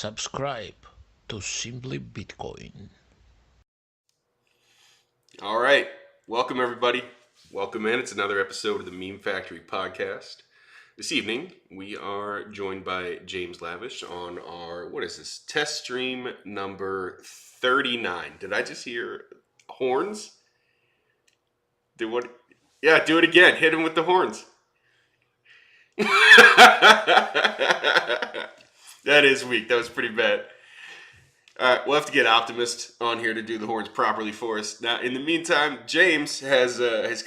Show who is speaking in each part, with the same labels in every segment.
Speaker 1: Subscribe to Simply Bitcoin.
Speaker 2: All right. Welcome, everybody. Welcome in. It's another episode of the Meme Factory podcast. This evening, we are joined by James Lavish on our, test stream number 39. Did I just hear horns? Do what? Yeah, do it again. Hit him with the horns. That is weak. That was pretty bad. All right, we'll have to get Optimist on here to do the horns properly for us. Now, in the meantime, James has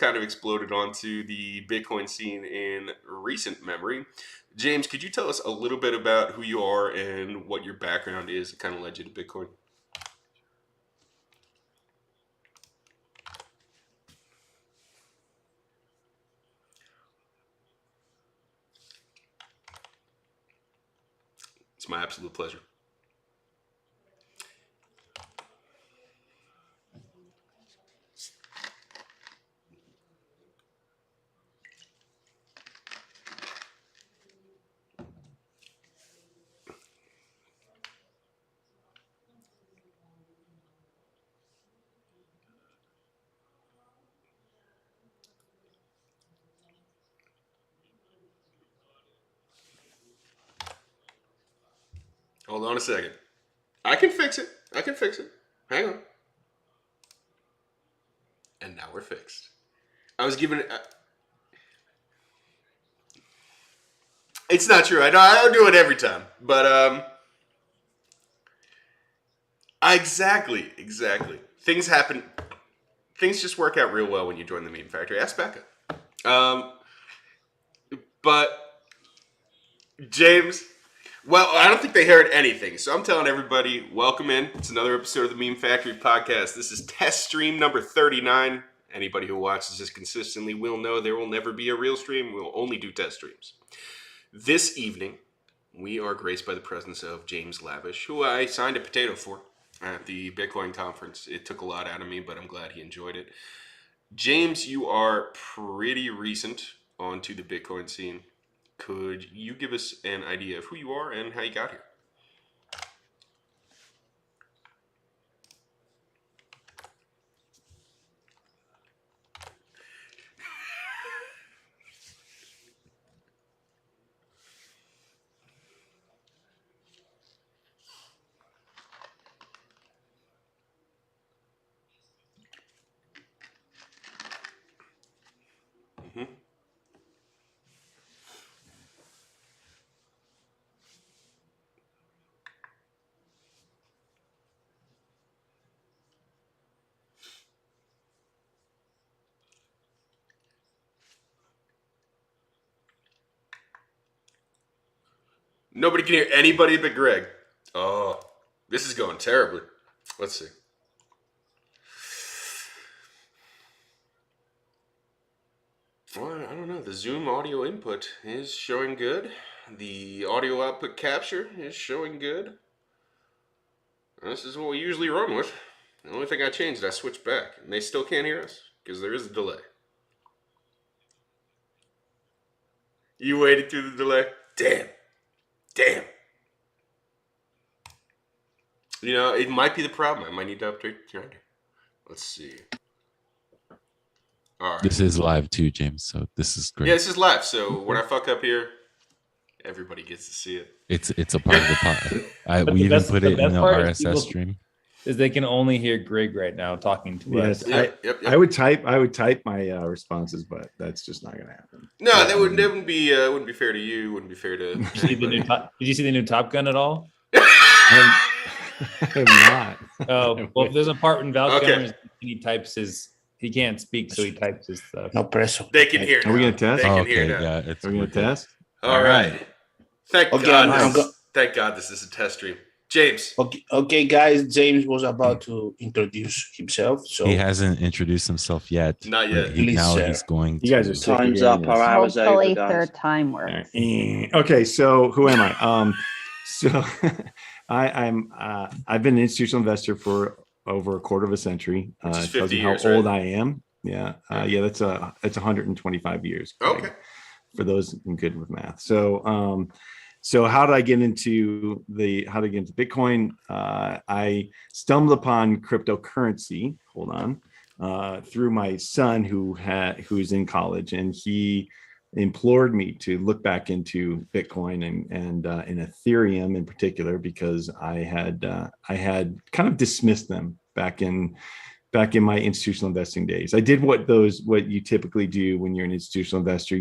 Speaker 2: kind of exploded onto the Bitcoin scene in recent memory. James, could you tell us a little bit about who you are and what your background is that kind of led you to Bitcoin? It's my absolute pleasure. Hold on a second. I can fix it. Hang on. And now we're fixed. I was giving it... It's not true. I don't do it every time. But, Exactly. Things happen. Things just work out real well when you join the Meme Factory. Ask Becca. But, James... Well, I don't think they heard anything, so I'm telling everybody, welcome in. It's another episode of the Meme Factory podcast. This is test stream number 39. Anybody who watches this consistently will know there will never be a real stream. We'll only do test streams. This evening, we are graced by the presence of James Lavish, who I signed a potato for at the Bitcoin conference. It took a lot out of me, but I'm glad he enjoyed it. James, you are pretty recent onto the Bitcoin scene. Could you give us an idea of who you are and how you got here? Nobody can hear anybody but Greg. Oh, this is going terribly. Let's see. Well, I don't know. The Zoom audio input is showing good. The audio output capture is showing good. This is what we usually run with. The only thing I changed, I switched back. And they still can't hear us because there is a delay. You waited through the delay? Damn. You know, it might be the problem. I might need to update the render. Let's see. All right.
Speaker 3: This is live too, James, so this is great.
Speaker 2: Yeah, this is live. So when I fuck up here, everybody gets to see it.
Speaker 3: It's a part of the pod. We even put it in the RSS stream.
Speaker 4: Is they can only hear Greg right now talking to us.
Speaker 2: Yep.
Speaker 5: I would type my responses, but that's just not going to happen.
Speaker 2: No, that wouldn't be fair to you. Wouldn't be fair to.
Speaker 4: Did you see the new Top Gun at all?
Speaker 5: I have not.
Speaker 4: Oh, well, there's a part when Val Kilmer, he can't speak, so he types his stuff.
Speaker 6: No press.
Speaker 2: They can hear.
Speaker 5: Are we going to test?
Speaker 2: They can hear now.
Speaker 3: Yeah,
Speaker 5: Are we going to test?
Speaker 2: All right. Thank
Speaker 6: Okay,
Speaker 2: God. Thank God this is a test stream. James.
Speaker 6: Okay, guys. James was about to introduce himself, so
Speaker 3: he hasn't introduced himself yet.
Speaker 2: Not yet.
Speaker 3: He's going.
Speaker 5: You guys are sick
Speaker 7: Time's
Speaker 5: of
Speaker 7: up.
Speaker 5: hearing
Speaker 7: Our
Speaker 5: this.
Speaker 7: hours over,
Speaker 8: Hopefully
Speaker 7: guys.
Speaker 8: third time works.
Speaker 5: Okay, so who am I? So I've been an institutional investor for over a quarter of a century.
Speaker 2: Which is 50
Speaker 5: tells you
Speaker 2: years,
Speaker 5: how old
Speaker 2: right?
Speaker 5: I am. Yeah, that's 125 years. Greg,
Speaker 2: Okay.
Speaker 5: for those good with math. So So how did I get into Bitcoin? I stumbled upon cryptocurrency. Hold on, through my son who's in college, and he implored me to look back into Bitcoin and in Ethereum in particular, because I had kind of dismissed them back in my institutional investing days. I did what you typically do when you're an institutional investor.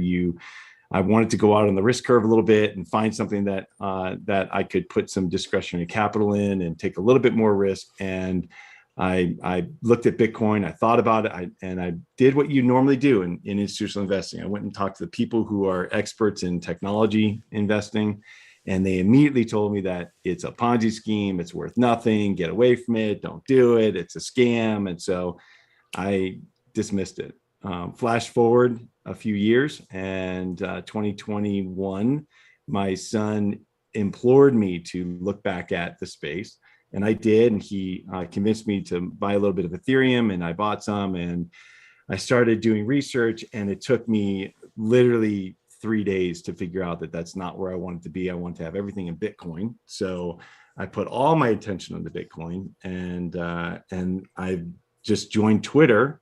Speaker 5: I wanted to go out on the risk curve a little bit and find something that I could put some discretionary capital in and take a little bit more risk. And I looked at Bitcoin. I thought about it, and I did what you normally do in institutional investing. I went and talked to the people who are experts in technology investing, and they immediately told me that it's a Ponzi scheme. It's worth nothing. Get away from it. Don't do it. It's a scam. And so I dismissed it. Flash forward a few years, and 2021, my son implored me to look back at the space, and I did. And he convinced me to buy a little bit of Ethereum, and I bought some, and I started doing research, and it took me literally 3 days to figure out that that's not where I wanted to be. I wanted to have everything in Bitcoin. So I put all my attention on the Bitcoin, and I just joined Twitter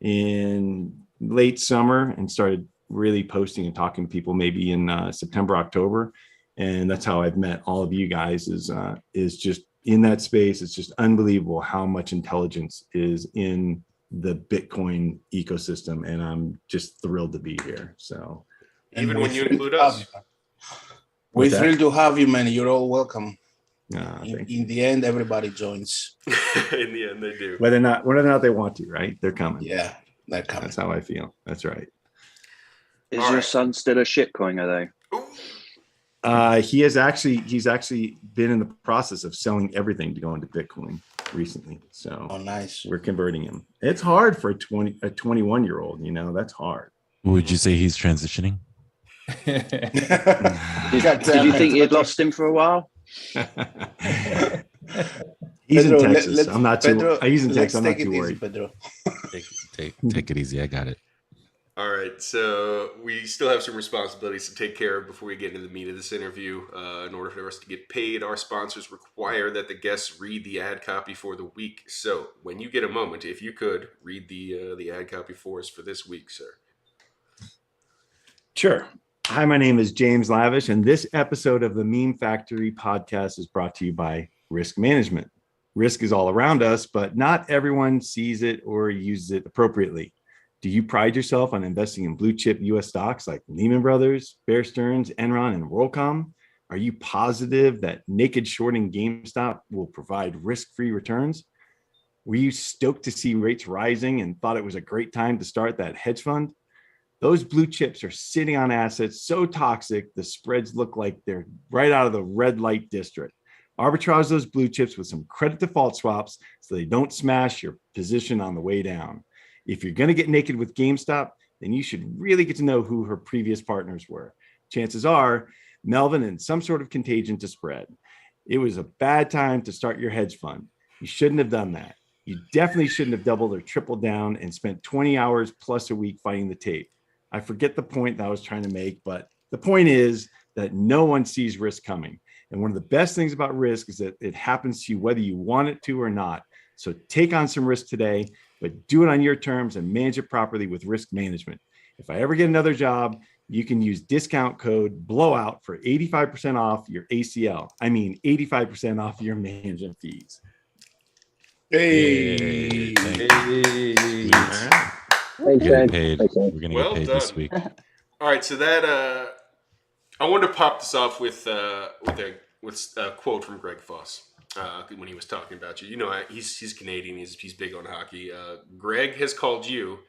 Speaker 5: in late summer and started really posting and talking to people maybe in September, October. And that's how I've met all of you guys, is just in that space. It's just unbelievable how much intelligence is in the Bitcoin ecosystem. And I'm just thrilled to be here. So
Speaker 2: even when you include us,
Speaker 6: we're thrilled to have you, man. You're all welcome.
Speaker 5: In
Speaker 6: the end, everybody joins.
Speaker 2: In the end, they do.
Speaker 5: Whether or not they want to, right? They're coming.
Speaker 6: Yeah, they're coming.
Speaker 5: That's how I feel. That's right.
Speaker 7: Is your son still a shitcoiner though?
Speaker 5: He's actually been in the process of selling everything to go into Bitcoin recently. So
Speaker 6: nice.
Speaker 5: We're converting him. It's hard for a 21-year-old. That's hard.
Speaker 3: Would you say he's transitioning?
Speaker 7: Did you think you'd lost him for a while?
Speaker 5: He's
Speaker 6: Pedro,
Speaker 5: in Texas. I'm not too.
Speaker 6: Pedro,
Speaker 5: He's in Texas. I'm not
Speaker 6: take
Speaker 5: too
Speaker 6: it
Speaker 5: worried.
Speaker 6: easy, Pedro.
Speaker 3: Take it easy. I got it.
Speaker 2: All right, so we still have some responsibilities to take care of before we get into the meat of this interview. In order for us to get paid, our sponsors require that the guests read the ad copy for the week. So when you get a moment, if you could, read the ad copy for us for this week, sir.
Speaker 5: Sure. Hi, my name is James Lavish, and this episode of the Meme Factory podcast is brought to you by Risk Management. Risk is all around us, but not everyone sees it or uses it appropriately. Do you pride yourself on investing in blue chip U.S. stocks like Lehman Brothers, Bear Stearns, Enron, and WorldCom? Are you positive that naked shorting GameStop will provide risk-free returns? Were you stoked to see rates rising and thought it was a great time to start that hedge fund? Those blue chips are sitting on assets so toxic, the spreads look like they're right out of the red light district. Arbitrage those blue chips with some credit default swaps so they don't smash your position on the way down. If you're going to get naked with GameStop, then you should really get to know who her previous partners were. Chances are, Melvin and some sort of contagion to spread. It was a bad time to start your hedge fund. You shouldn't have done that. You definitely shouldn't have doubled or tripled down and spent 20 hours plus a week fighting the tape. I forget the point that I was trying to make, but the point is that no one sees risk coming. And one of the best things about risk is that it happens to you whether you want it to or not. So take on some risk today, but do it on your terms and manage it properly with risk management. If I ever get another job, you can use discount code BLOWOUT for 85% off your ACL. I mean, 85% off your management fees.
Speaker 6: Hey.
Speaker 3: We're getting paid. We're going to
Speaker 2: Well
Speaker 3: get paid
Speaker 2: done.
Speaker 3: this week.
Speaker 2: All right, so that I wanted to pop this off with a quote from Greg Foss when he was talking about you. He's Canadian. He's big on hockey. Greg has called you,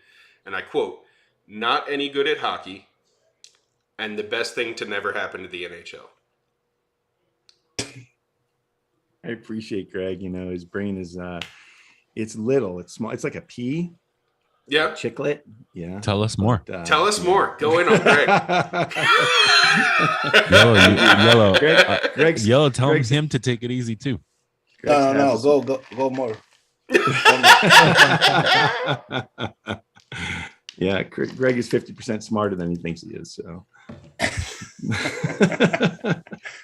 Speaker 2: and I quote, "not any good at hockey, and the best thing to never happen to the NHL."
Speaker 5: I appreciate Greg. His brain is it's little, it's small, it's like a pea.
Speaker 2: Yeah.
Speaker 5: Chiclet. Yeah.
Speaker 3: Tell us more.
Speaker 2: Tell us more. Go in on Greg.
Speaker 3: Yellow, tell him to take it easy too.
Speaker 6: No, go more.
Speaker 5: Yeah, Greg is 50% smarter than he thinks he is. So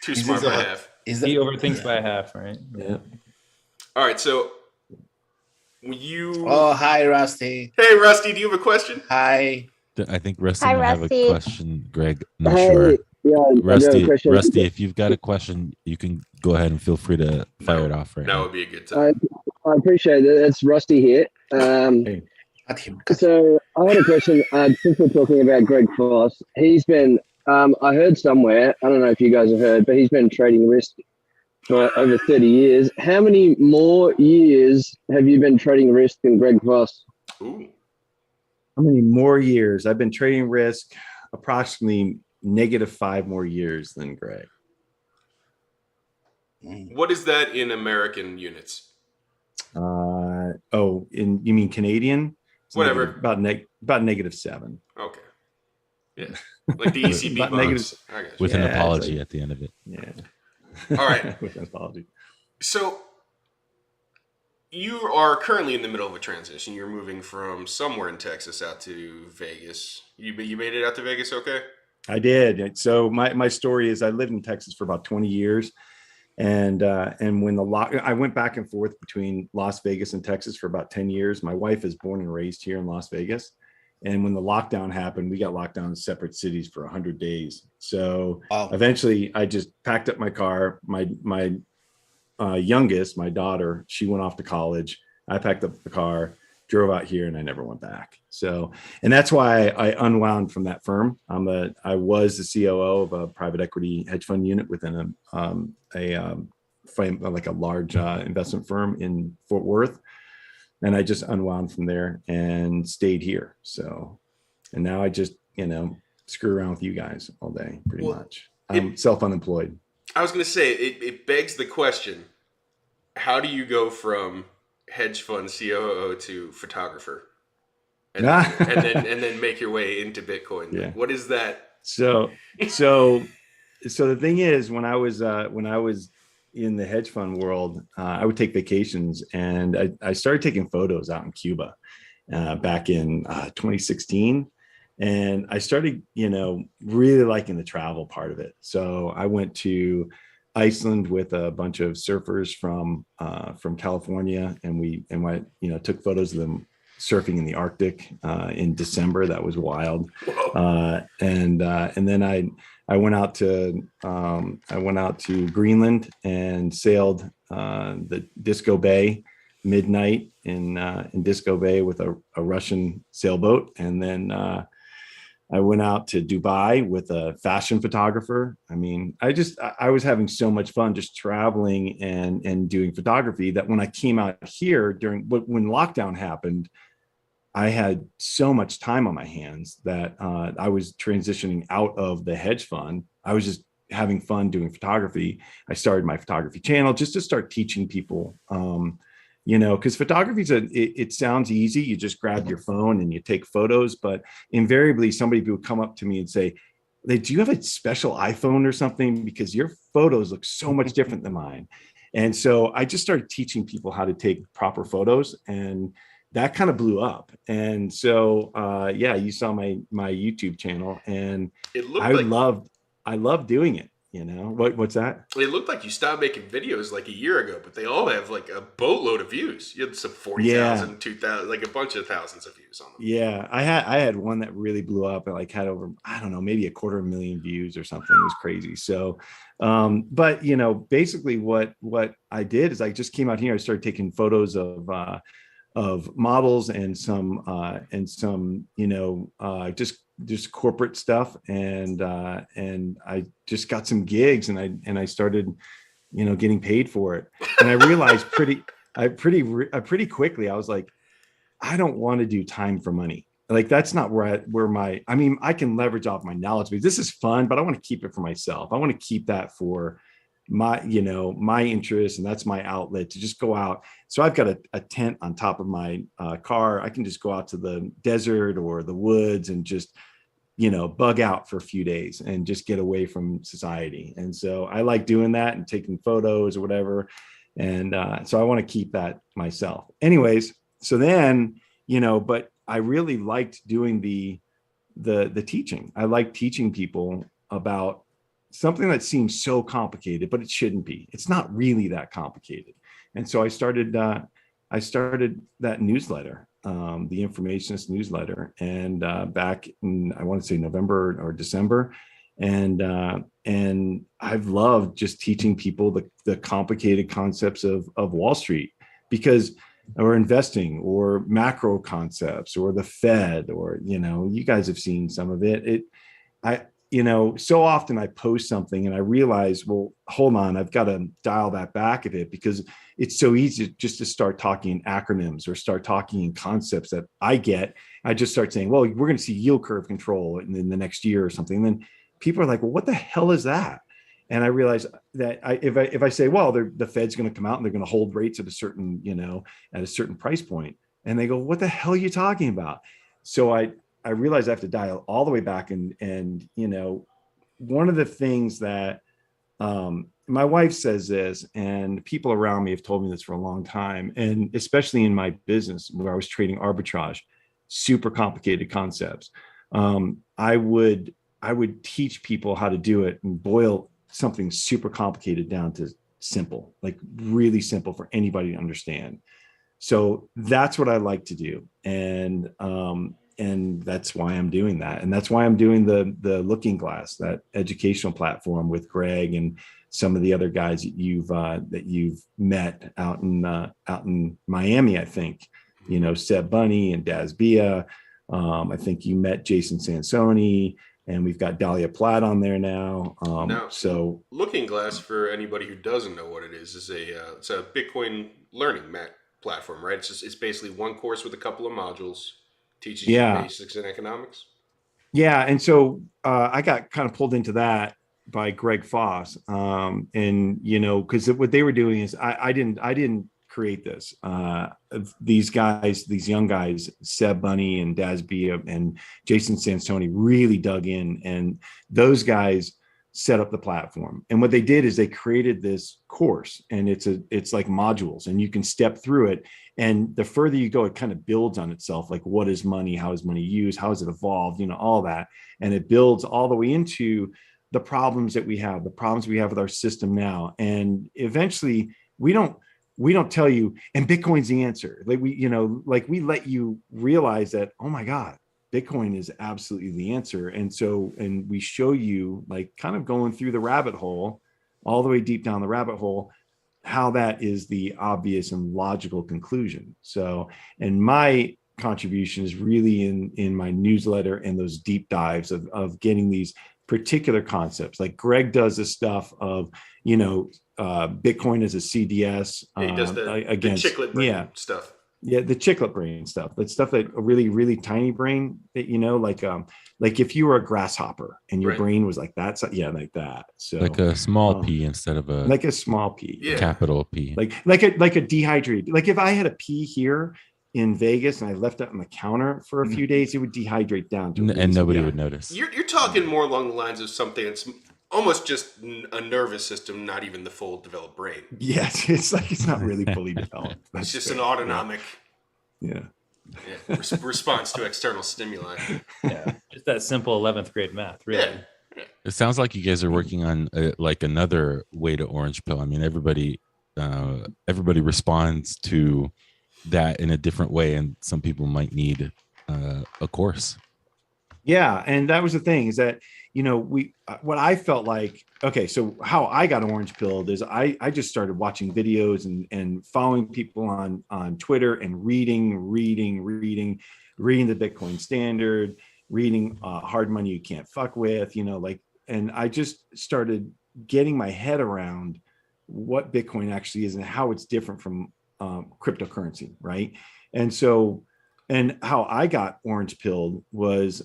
Speaker 2: Too smart by half.
Speaker 4: He overthinks by half, right?
Speaker 5: Yeah.
Speaker 2: All right, so you.
Speaker 6: Oh, hi, Rusty.
Speaker 2: Hey, Rusty, do you have a question?
Speaker 6: Hi.
Speaker 3: I think Rusty
Speaker 8: Hi,
Speaker 3: might have a
Speaker 8: Rusty.
Speaker 3: question, Greg. I'm not
Speaker 9: Hey,
Speaker 3: sure.
Speaker 9: yeah, I do have a question.
Speaker 3: Rusty, if you've got a question, you can go ahead and feel free to fire it off right
Speaker 2: now.
Speaker 3: now.
Speaker 2: Would be a good time.
Speaker 9: I appreciate it. It's Rusty here.
Speaker 5: Hey.
Speaker 9: So I had a question. Since we're talking about Greg Foss, he's been, I heard somewhere, I don't know if you guys have heard, but he's been trading risk for over 30 years. How many more years have you been trading risk than Greg Foss?
Speaker 2: Ooh.
Speaker 5: How many more years? I've been trading risk approximately -5 more years than Greg.
Speaker 2: What is that in American units?
Speaker 5: You mean Canadian? It's
Speaker 2: Whatever.
Speaker 5: About -7.
Speaker 2: Okay. Yeah. Like the ECB
Speaker 5: About
Speaker 2: bonds.
Speaker 3: With an apology at the end of it.
Speaker 5: Yeah.
Speaker 2: All right.
Speaker 5: With an apology.
Speaker 2: So you are currently in the middle of a transition. You're moving from somewhere in Texas out to Vegas. You made it out to Vegas, okay?
Speaker 5: I did. So my story is I lived in Texas for about 20 years. And when I went back and forth between Las Vegas and Texas for about 10 years. My wife is born and raised here in Las Vegas. And when the lockdown happened, we got locked down in separate cities for 100 days. So eventually I just packed up my car. My youngest, my daughter, she went off to college. I packed up the car, drove out here, and I never went back. So, and that's why I unwound from that firm. I was the COO of a private equity hedge fund unit within like a large investment firm in Fort Worth. And I just unwound from there and stayed here. So, and now I just, screw around with you guys all day, pretty much. I'm self-unemployed.
Speaker 2: I was going to say, it begs the question, how do you go from hedge fund COO to photographer? And then make your way into Bitcoin.
Speaker 5: Yeah.
Speaker 2: Like, what is that?
Speaker 5: So the thing is, when I was in the hedge fund world, I would take vacations, and I started taking photos out in Cuba back in 2016. And I started, really liking the travel part of it. So I went to Iceland with a bunch of surfers from California, and we took photos of them surfing in the Arctic in December. That was wild. And then I went out to Greenland and sailed the Disco Bay midnight in Disco Bay with a Russian sailboat, and then I went out to Dubai with a fashion photographer. I mean, I was having so much fun just traveling and doing photography that when I came out here when lockdown happened, I had so much time on my hands that I was transitioning out of the hedge fund. I was just having fun doing photography. I started my photography channel just to start teaching people, because photography it sounds easy. You just grab your phone and you take photos, but invariably somebody would come up to me and say, do you have a special iPhone or something? Because your photos look so much different than mine. And so I just started teaching people how to take proper photos, and that kind of blew up. And so, you saw my YouTube channel, and I loved doing it. What's that?
Speaker 2: It looked like you stopped making videos like a year ago, but they all have like a boatload of views. You had some 40,000, 2,000, like a bunch of thousands of views on them.
Speaker 5: Yeah, I had one that really blew up and like had over, I don't know, maybe 250,000 views or something. It was crazy. So, but basically what I did is I just came out here. I started taking photos of models and some just corporate stuff, and I just got some gigs, and I started getting paid for it. And I realized pretty quickly, I was like, I don't want to do time for money. Like, that's not I can leverage off my knowledge, because this is fun, but I want to keep it for myself. I want to keep that for my interest, and that's my outlet to just go out. So I've got a tent on top of my car. I can just go out to the desert or the woods and just bug out for a few days and just get away from society. And so I like doing that and taking photos or whatever. And so I want to keep that myself. Anyways, so then but I really liked doing the teaching. I like teaching people about something that seems so complicated, but it shouldn't be. It's not really that complicated. And so I started that newsletter, the Informationist newsletter, and back in, I want to say November or December. And I've loved just teaching people the complicated concepts of Wall Street, or investing, or macro concepts, or the Fed, or, you guys have seen some of it. So often I post something and I realize, well, hold on, I've got to dial that back a bit, because it's so easy just to start talking in acronyms or start talking in concepts that I get. I just start saying, well, we're going to see yield curve control in the next year or something. And then people are like, well, what the hell is that? And I realize that if I say, well, the Fed's going to come out and they're going to hold rates at a certain, at a certain price point, and they go, what the hell are you talking about? So I realize I have to dial all the way back. And one of the things that my wife says this, and people around me have told me this for a long time, and especially in my business where I was trading arbitrage, super complicated concepts. I would teach people how to do it and boil something super complicated down to simple, like really simple for anybody to understand. So that's what I like to do. And that's why I'm doing that. And that's why I'm doing the Looking Glass, that educational platform with Greg and some of the other guys that you've met out in Miami, I think, Seb Bunny and Daz Bia. I think you met Jason Sansoni, and we've got Dahlia Platt on there now. So
Speaker 2: Looking Glass, for anybody who doesn't know what it is it's a Bitcoin learning platform, right? It's basically one course with a couple of modules, teaches you basics in economics.
Speaker 5: Yeah, and so I got kind of pulled into that by Greg Foss, and because what they were doing is I didn't create this. These young guys, Seb Bunny and Daz Bia and Jason Sansoni, really dug in, and those guys set up the platform. And what they did is they created this course, and it's like modules, and you can step through it. And the further you go, it kind of builds on itself. Like, what is money? How is money used? How has it evolved? All that. And it builds all the way into the problems that we have, with our system now. And eventually we don't tell you, and Bitcoin's the answer. Like we let you realize that, oh my God, Bitcoin is absolutely the answer. And we show you, like, kind of going through the rabbit hole, all the way deep down the rabbit hole, how that is the obvious and logical conclusion. So, and my contribution is really in my newsletter and those deep dives of getting these particular concepts. Like Greg does this stuff of, Bitcoin as a CDS.
Speaker 2: He does the chiclet brain stuff.
Speaker 5: Yeah, the chiclet brain stuff. That stuff that a really, really tiny brain that, like if you were a grasshopper and your brain was like that. So, yeah, like that. So
Speaker 3: like a small p instead of a
Speaker 5: small p.
Speaker 2: Yeah.
Speaker 3: Capital P.
Speaker 5: Like a dehydrated. Like if I had a P here in Vegas and I left it on the counter for a few days, it would dehydrate down to
Speaker 3: and nobody would notice.
Speaker 2: You're talking more along the lines of something that's almost just a nervous system, not even the full developed brain.
Speaker 5: Yes, it's like it's not really fully developed.
Speaker 2: It's just an autonomic response to external stimuli.
Speaker 4: Yeah, just that simple 11th grade math, really.
Speaker 2: Yeah.
Speaker 3: It sounds like you guys are working on like another way to orange pill. I mean, everybody responds to that in a different way, and some people might need a course.
Speaker 5: Yeah, and that was the thing, is that what I felt like, okay, so how I got orange pilled is I just started watching videos and following people on Twitter and reading the Bitcoin Standard, reading Hard Money You Can't Fuck With, and I just started getting my head around what Bitcoin actually is and how it's different from cryptocurrency, right? And so, and how I got orange pilled was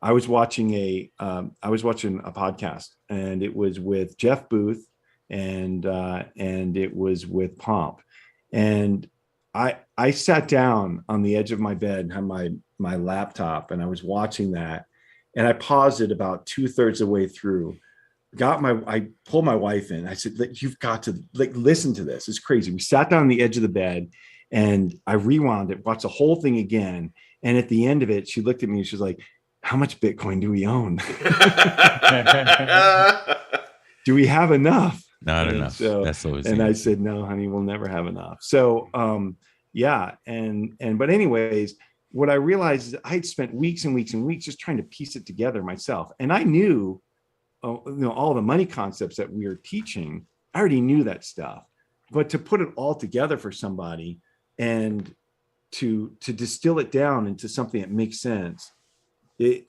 Speaker 5: I was watching a podcast, and it was with Jeff Booth and it was with Pomp, and I sat down on the edge of my bed and had my laptop, and I was watching that, and I paused it about 2/3 of the way through. I pulled my wife in. I said, you've got to listen to this. It's crazy. We sat down on the edge of the bed, and I rewound it, watched the whole thing again. And at the end of it, she looked at me and she was like, how much Bitcoin do we own? Do we have enough?
Speaker 3: Not
Speaker 5: And
Speaker 3: enough.
Speaker 5: So,
Speaker 3: that's always.
Speaker 5: and I said, no, honey, we'll never have enough. So, yeah. But anyways, what I realized is I'd spent weeks and weeks and weeks just trying to piece it together myself. And I knew, all the money concepts that we were teaching. I already knew that stuff, but to put it all together for somebody and to distill it down into something that makes sense,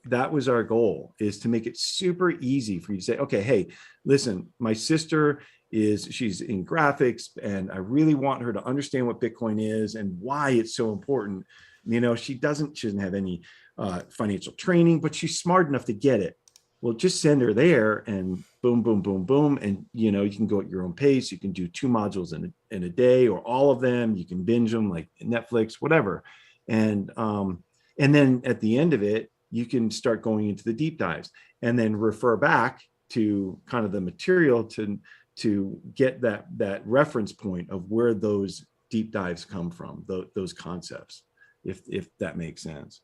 Speaker 5: that was our goal, is to make it super easy for you to say, okay, hey, listen, my sister she's in graphics and I really want her to understand what Bitcoin is and why it's so important. She doesn't have any financial training, but she's smart enough to get it. Well, just send her there and boom, boom, boom, boom. And, you can go at your own pace. You can do 2 modules in a day or all of them. You can binge them like Netflix, whatever. And then at the end of it, you can start going into the deep dives and then refer back to kind of the material to get that reference point of where those deep dives come from, those concepts, if that makes sense.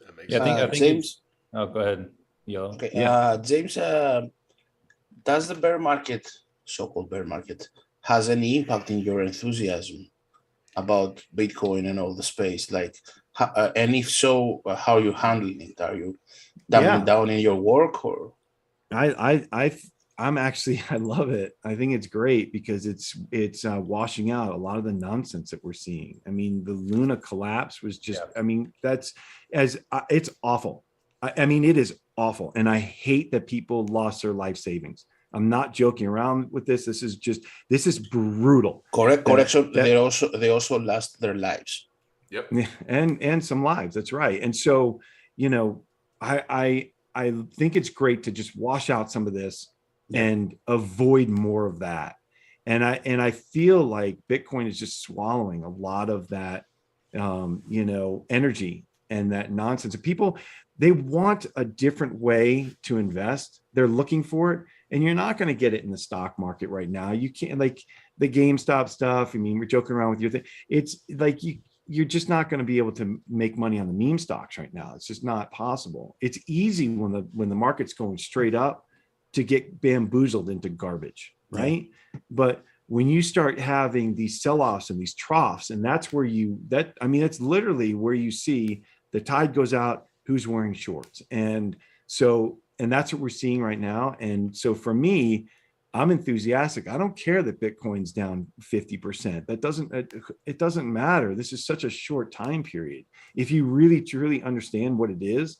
Speaker 2: That makes
Speaker 4: Yeah, I think
Speaker 6: James.
Speaker 4: Oh, go ahead. Yo.
Speaker 6: Okay.
Speaker 5: Yeah.
Speaker 6: James, does the bear market, so-called bear market, has any impact in your enthusiasm about Bitcoin and all the space? Like, and if so, how are you handling it? Are you doubling down in your work, or?
Speaker 5: I'm actually, I love it. I think it's great because it's washing out a lot of the nonsense that we're seeing. I mean, the Luna collapse was just, it's awful. I mean, it is awful. And I hate that people lost their life savings. I'm not joking around with this. This is brutal.
Speaker 6: Correction. They also lost their lives.
Speaker 2: Yep.
Speaker 5: And some lives. That's right. And so, I think it's great to just wash out some of this and avoid more of that. And I feel like Bitcoin is just swallowing a lot of that, energy and that nonsense. And people, they want a different way to invest. They're looking for it. And you're not going to get it in the stock market right now. You can't, like the GameStop stuff. I mean, we're joking around with your thing. It's like you're just not going to be able to make money on the meme stocks right now. It's just not possible. It's easy when the market's going straight up to get bamboozled into garbage, right? Yeah. But when you start having these sell-offs and these troughs, and that's where it's literally where you see the tide goes out, who's wearing shorts. And that's what we're seeing right now. And so for me, I'm enthusiastic. I don't care that Bitcoin's down 50%. It doesn't matter. This is such a short time period. If you really truly understand what it is,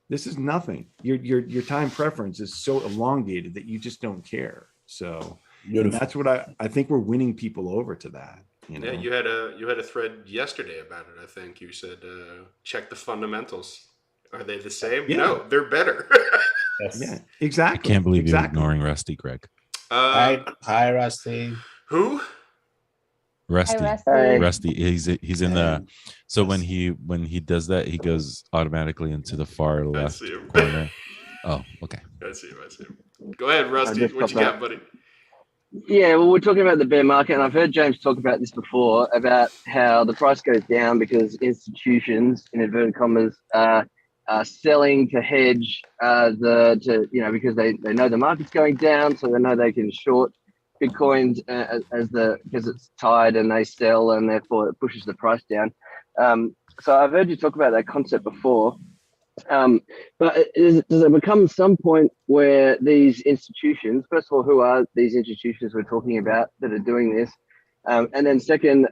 Speaker 5: this is nothing. Your time preference is so elongated that you just don't care. So that's what I think we're winning people over to that.
Speaker 2: Yeah, you had a thread yesterday about it. I think you said check the fundamentals. Are they the same? Yeah. No, they're better.
Speaker 4: Yes.
Speaker 5: Yeah, exactly.
Speaker 3: I can't believe you're ignoring Rusty, Greg.
Speaker 6: Hi, Rusty.
Speaker 2: Who?
Speaker 3: Rusty.
Speaker 8: Hi,
Speaker 3: Rusty. He's in the. So when he does that, he goes automatically into the far left corner. Oh, okay.
Speaker 2: I see him. Go ahead, Rusty. What you got, buddy?
Speaker 9: Yeah, well, we're talking about the bear market, and I've heard James talk about this before, about how the price goes down because institutions, in inverted commas, are selling to hedge because they know the market's going down, so they know they can short Bitcoin because it's tied, and they sell, and therefore it pushes the price down. So I've heard you talk about that concept before. But does it become some point where these institutions, first of all, who are these institutions we're talking about that are doing this? And then second,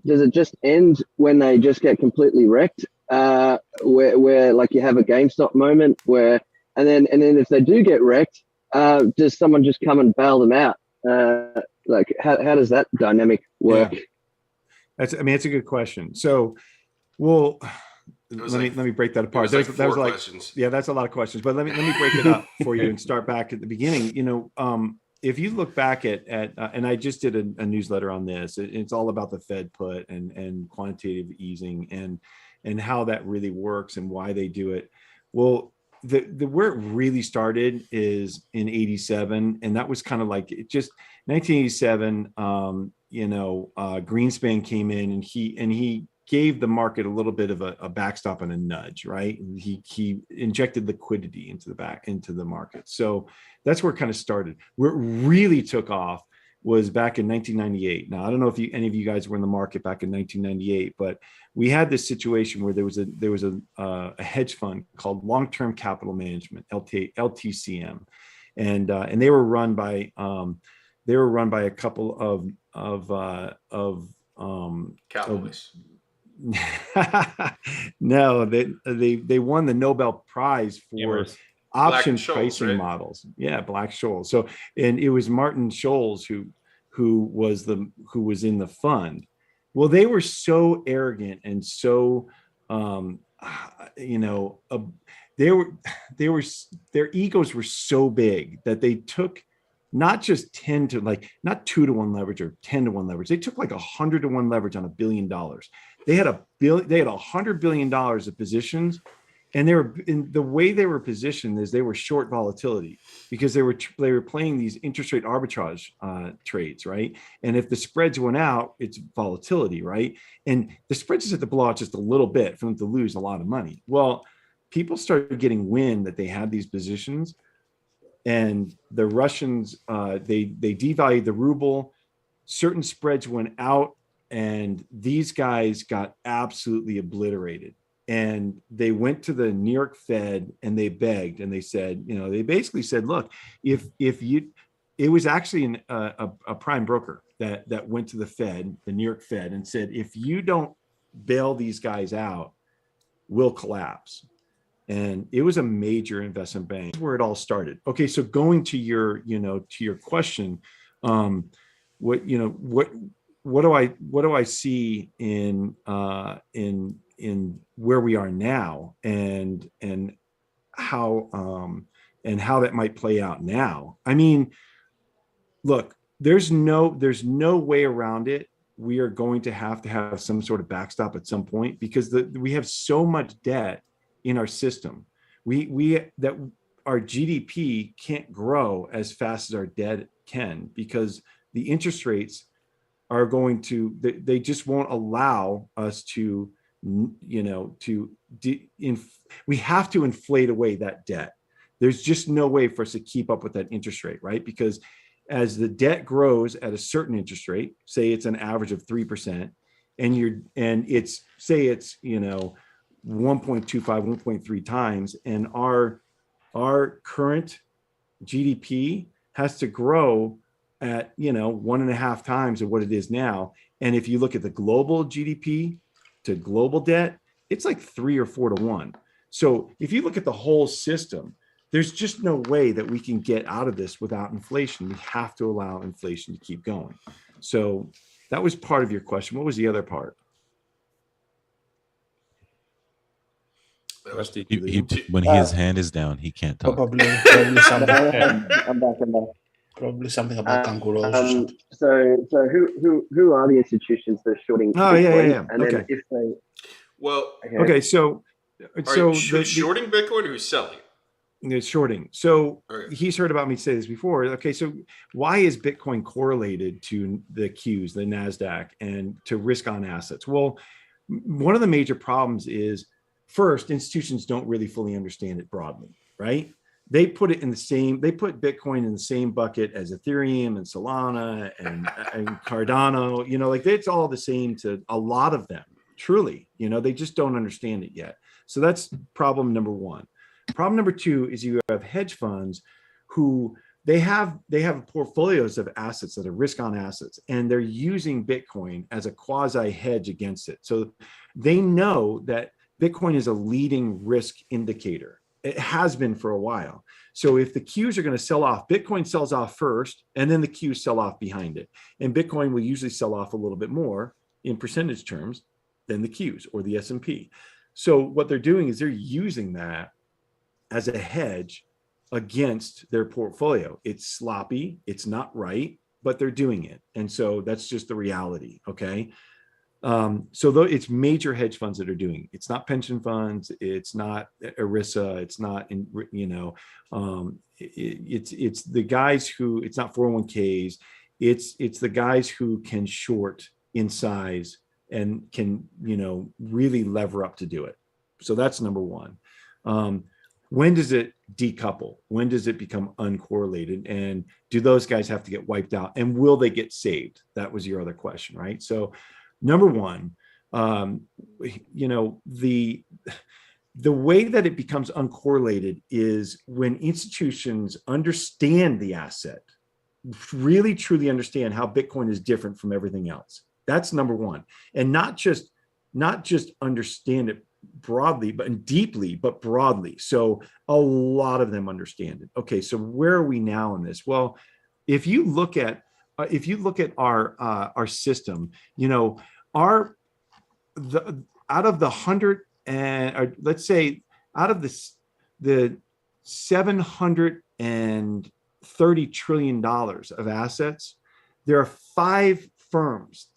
Speaker 9: does it just end when they just get completely wrecked? Where like you have a GameStop moment and then if they do get wrecked, does someone just come and bail them out? Like how does that dynamic work?
Speaker 5: Yeah. It's a good question. So, well, let me break that apart.
Speaker 2: That was like questions.
Speaker 5: Yeah, that's a lot of questions. But let me break it up for you and start back at the beginning. If you look back at and I just did a newsletter on this. It's all about the Fed put and quantitative easing and how that really works and why they do it. Well, the where it really started is in 87, and that was kind of like it just 1987. Greenspan came in and he gave the market a little bit of a backstop and a nudge, right? He injected liquidity into the market. So that's where it kind of started. Where it really took off was back in 1998. Now, I don't know if any of you guys were in the market back in 1998, but we had this situation where there was a hedge fund called Long-Term Capital Management, LTCM, and they were run by a couple of
Speaker 2: Cowboys.
Speaker 5: No, they won the Nobel Prize for option pricing models. Yeah, Black-Scholes. So, and it was Martin Scholes who was in the fund. Well, they were so arrogant and so their egos were so big that they took not just 10 to not 2-to-1 leverage or 10-to-1 leverage. They took like 100-to-1 leverage on $1 billion. They had $100 billion of positions, and the way they were positioned is they were short volatility because they were playing these interest rate arbitrage trades, right? And if the spreads went out, it's volatility, right? And the spreads just had to blow out just a little bit for them to lose a lot of money. Well, people started getting wind that they had these positions, and the Russians they devalued the ruble. Certain spreads went out, and these guys got absolutely obliterated. And they went to the New York Fed and they begged, and they said, they basically said, look, if you, it was actually a prime broker that went to the Fed, the New York Fed, and said, if you don't bail these guys out, we'll collapse. And it was a major investment bank. That's where it all started. Okay, so going to your question, what do I see in where we are now, and how that might play out now? I mean, look, there's no way around it. We are going to have some sort of backstop at some point, because we have so much debt in our system. That our GDP can't grow as fast as our debt can, because the interest rates are going to, they just won't allow us to, we have to inflate away that debt. There's just no way for us to keep up with that interest rate, right? Because as the debt grows at a certain interest rate, say it's an average of 3%, and it's 1.25, 1.3 times, and our current GDP has to grow at 1.5 times of what it is now. And if you look at the global GDP to global debt, it's like 3 or 4 to 1. So if you look at the whole system, there's just no way that we can get out of this without inflation. We have to allow inflation to keep going. So that was part of your question. What was the other part?
Speaker 3: Rusty, when his hand is down, he can't talk.
Speaker 6: Probably something.
Speaker 9: I'm back.
Speaker 6: Probably something about kangaroos or something.
Speaker 9: So who are the institutions that are shorting?
Speaker 5: Oh, yeah.
Speaker 9: And
Speaker 5: okay.
Speaker 9: Then if they,
Speaker 5: okay, so
Speaker 2: shorting Bitcoin, or who's selling?
Speaker 5: It's shorting. So
Speaker 2: Okay.
Speaker 5: He's heard about me say this before. Okay, so why is Bitcoin correlated to the Qs, the NASDAQ, and to risk on assets? Well, one of the major problems is, first, institutions don't really fully understand it broadly, right? They put Bitcoin in the same bucket as Ethereum and Solana and Cardano, it's all the same to a lot of them, truly, they just don't understand it yet. So that's problem number one. Problem number two is you have hedge funds who they have portfolios of assets that are risk on assets, and they're using Bitcoin as a quasi hedge against it. So they know that Bitcoin is a leading risk indicator. It has been for a while. So if the Qs are going to sell off, Bitcoin sells off first, and then the Qs sell off behind it. And Bitcoin will usually sell off a little bit more in percentage terms than the Qs or the S&P. So what they're doing is they're using that as a hedge against their portfolio. It's sloppy, it's not right, but they're doing it. And so that's just the reality, okay? So though it's major hedge funds that are doing it. It's not pension funds, it's not ERISA, it's not it's the guys who, it's not 401ks, it's the guys who can short in size and can, really lever up to do it. So that's number one. When does it decouple? When does it become uncorrelated? And do those guys have to get wiped out? And will they get saved? That was your other question, right? So number one, the way that it becomes uncorrelated is when institutions understand the asset, really truly understand how Bitcoin is different from everything else. That's number one. And not just understand it broadly, but deeply, but broadly. So a lot of them understand it. Okay, so where are we now in this? Well, if you look at our system, out of the 100 and, or let's say out of the $730 trillion of assets, there are five firms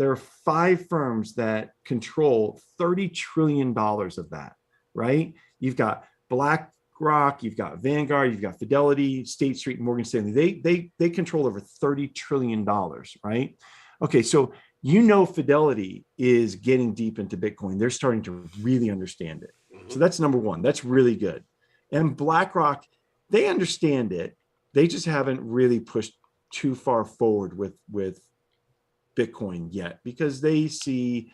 Speaker 5: that control $30 trillion of that, right? You've got BlackRock, you've got Vanguard, you've got Fidelity, State Street, Morgan Stanley. They control over $30 trillion, right? Okay, so Fidelity is getting deep into Bitcoin. They're starting to really understand it. So that's number one. That's really good. And BlackRock, they understand it. They just haven't really pushed too far forward with Bitcoin yet, because they see,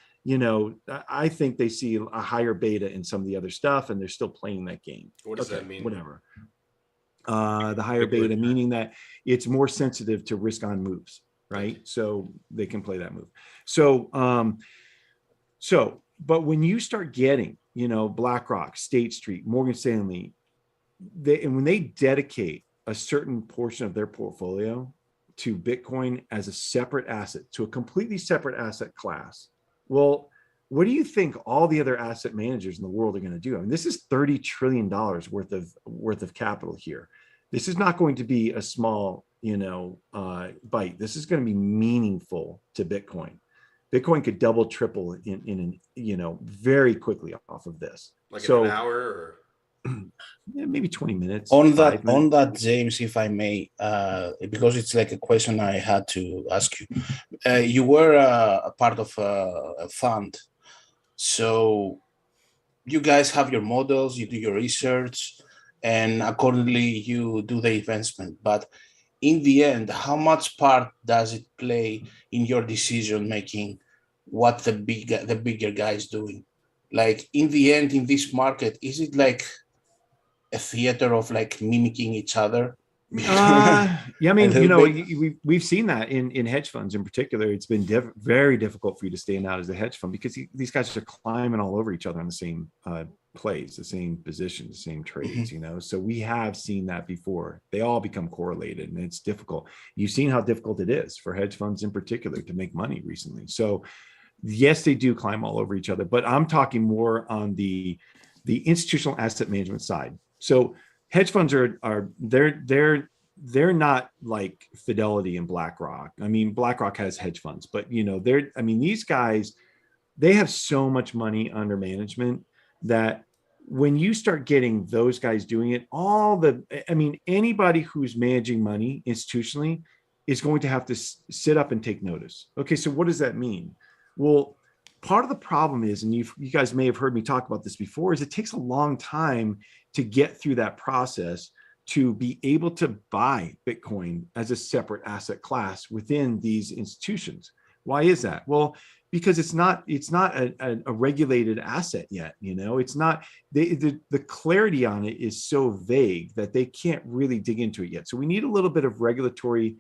Speaker 5: I think they see a higher beta in some of the other stuff, and they're still playing that game.
Speaker 2: What does that mean?
Speaker 5: Whatever. The higher beta, meaning that it's more sensitive to risk on moves, right? So they can play that move. But when you start getting, BlackRock, State Street, Morgan Stanley, when they dedicate a certain portion of their portfolio to Bitcoin as a separate asset, to a completely separate asset class, well, what do you think all the other asset managers in the world are going to do? I mean, this is $30 trillion worth of capital here. This is not going to be a small, bite. This is going to be meaningful to Bitcoin. Bitcoin could double, triple in very quickly off of this.
Speaker 2: Like in an hour or?
Speaker 5: Yeah, maybe 20 minutes.
Speaker 6: On that, James, if I may, because it's like a question I had to ask you. You were a part of a fund. So you guys have your models, you do your research, and accordingly you do the investment. But in the end, how much part does it play in your decision making what the bigger guy is doing? Like in the end, in this market, is it like a theater of like mimicking each other?
Speaker 5: Yeah, I mean, we've seen that in hedge funds in particular. It's been very difficult for you to stand out as a hedge fund because these guys are climbing all over each other on the same plays, the same positions, the same trades, So we have seen that before. They all become correlated, and it's difficult. You've seen how difficult it is for hedge funds in particular to make money recently. So yes, they do climb all over each other, but I'm talking more on the institutional asset management side. So hedge funds they're not like Fidelity and BlackRock. I mean, BlackRock has hedge funds, but these guys, they have so much money under management that when you start getting those guys doing it, anybody who's managing money institutionally is going to have to sit up and take notice. Okay, so what does that mean? Well, part of the problem is, and you guys may have heard me talk about this before, is it takes a long time to get through that process to be able to buy Bitcoin as a separate asset class within these institutions. Why is that? Well, because it's not a regulated asset yet. It's not, the clarity on it is so vague that they can't really dig into it yet. So we need a little bit of regulatory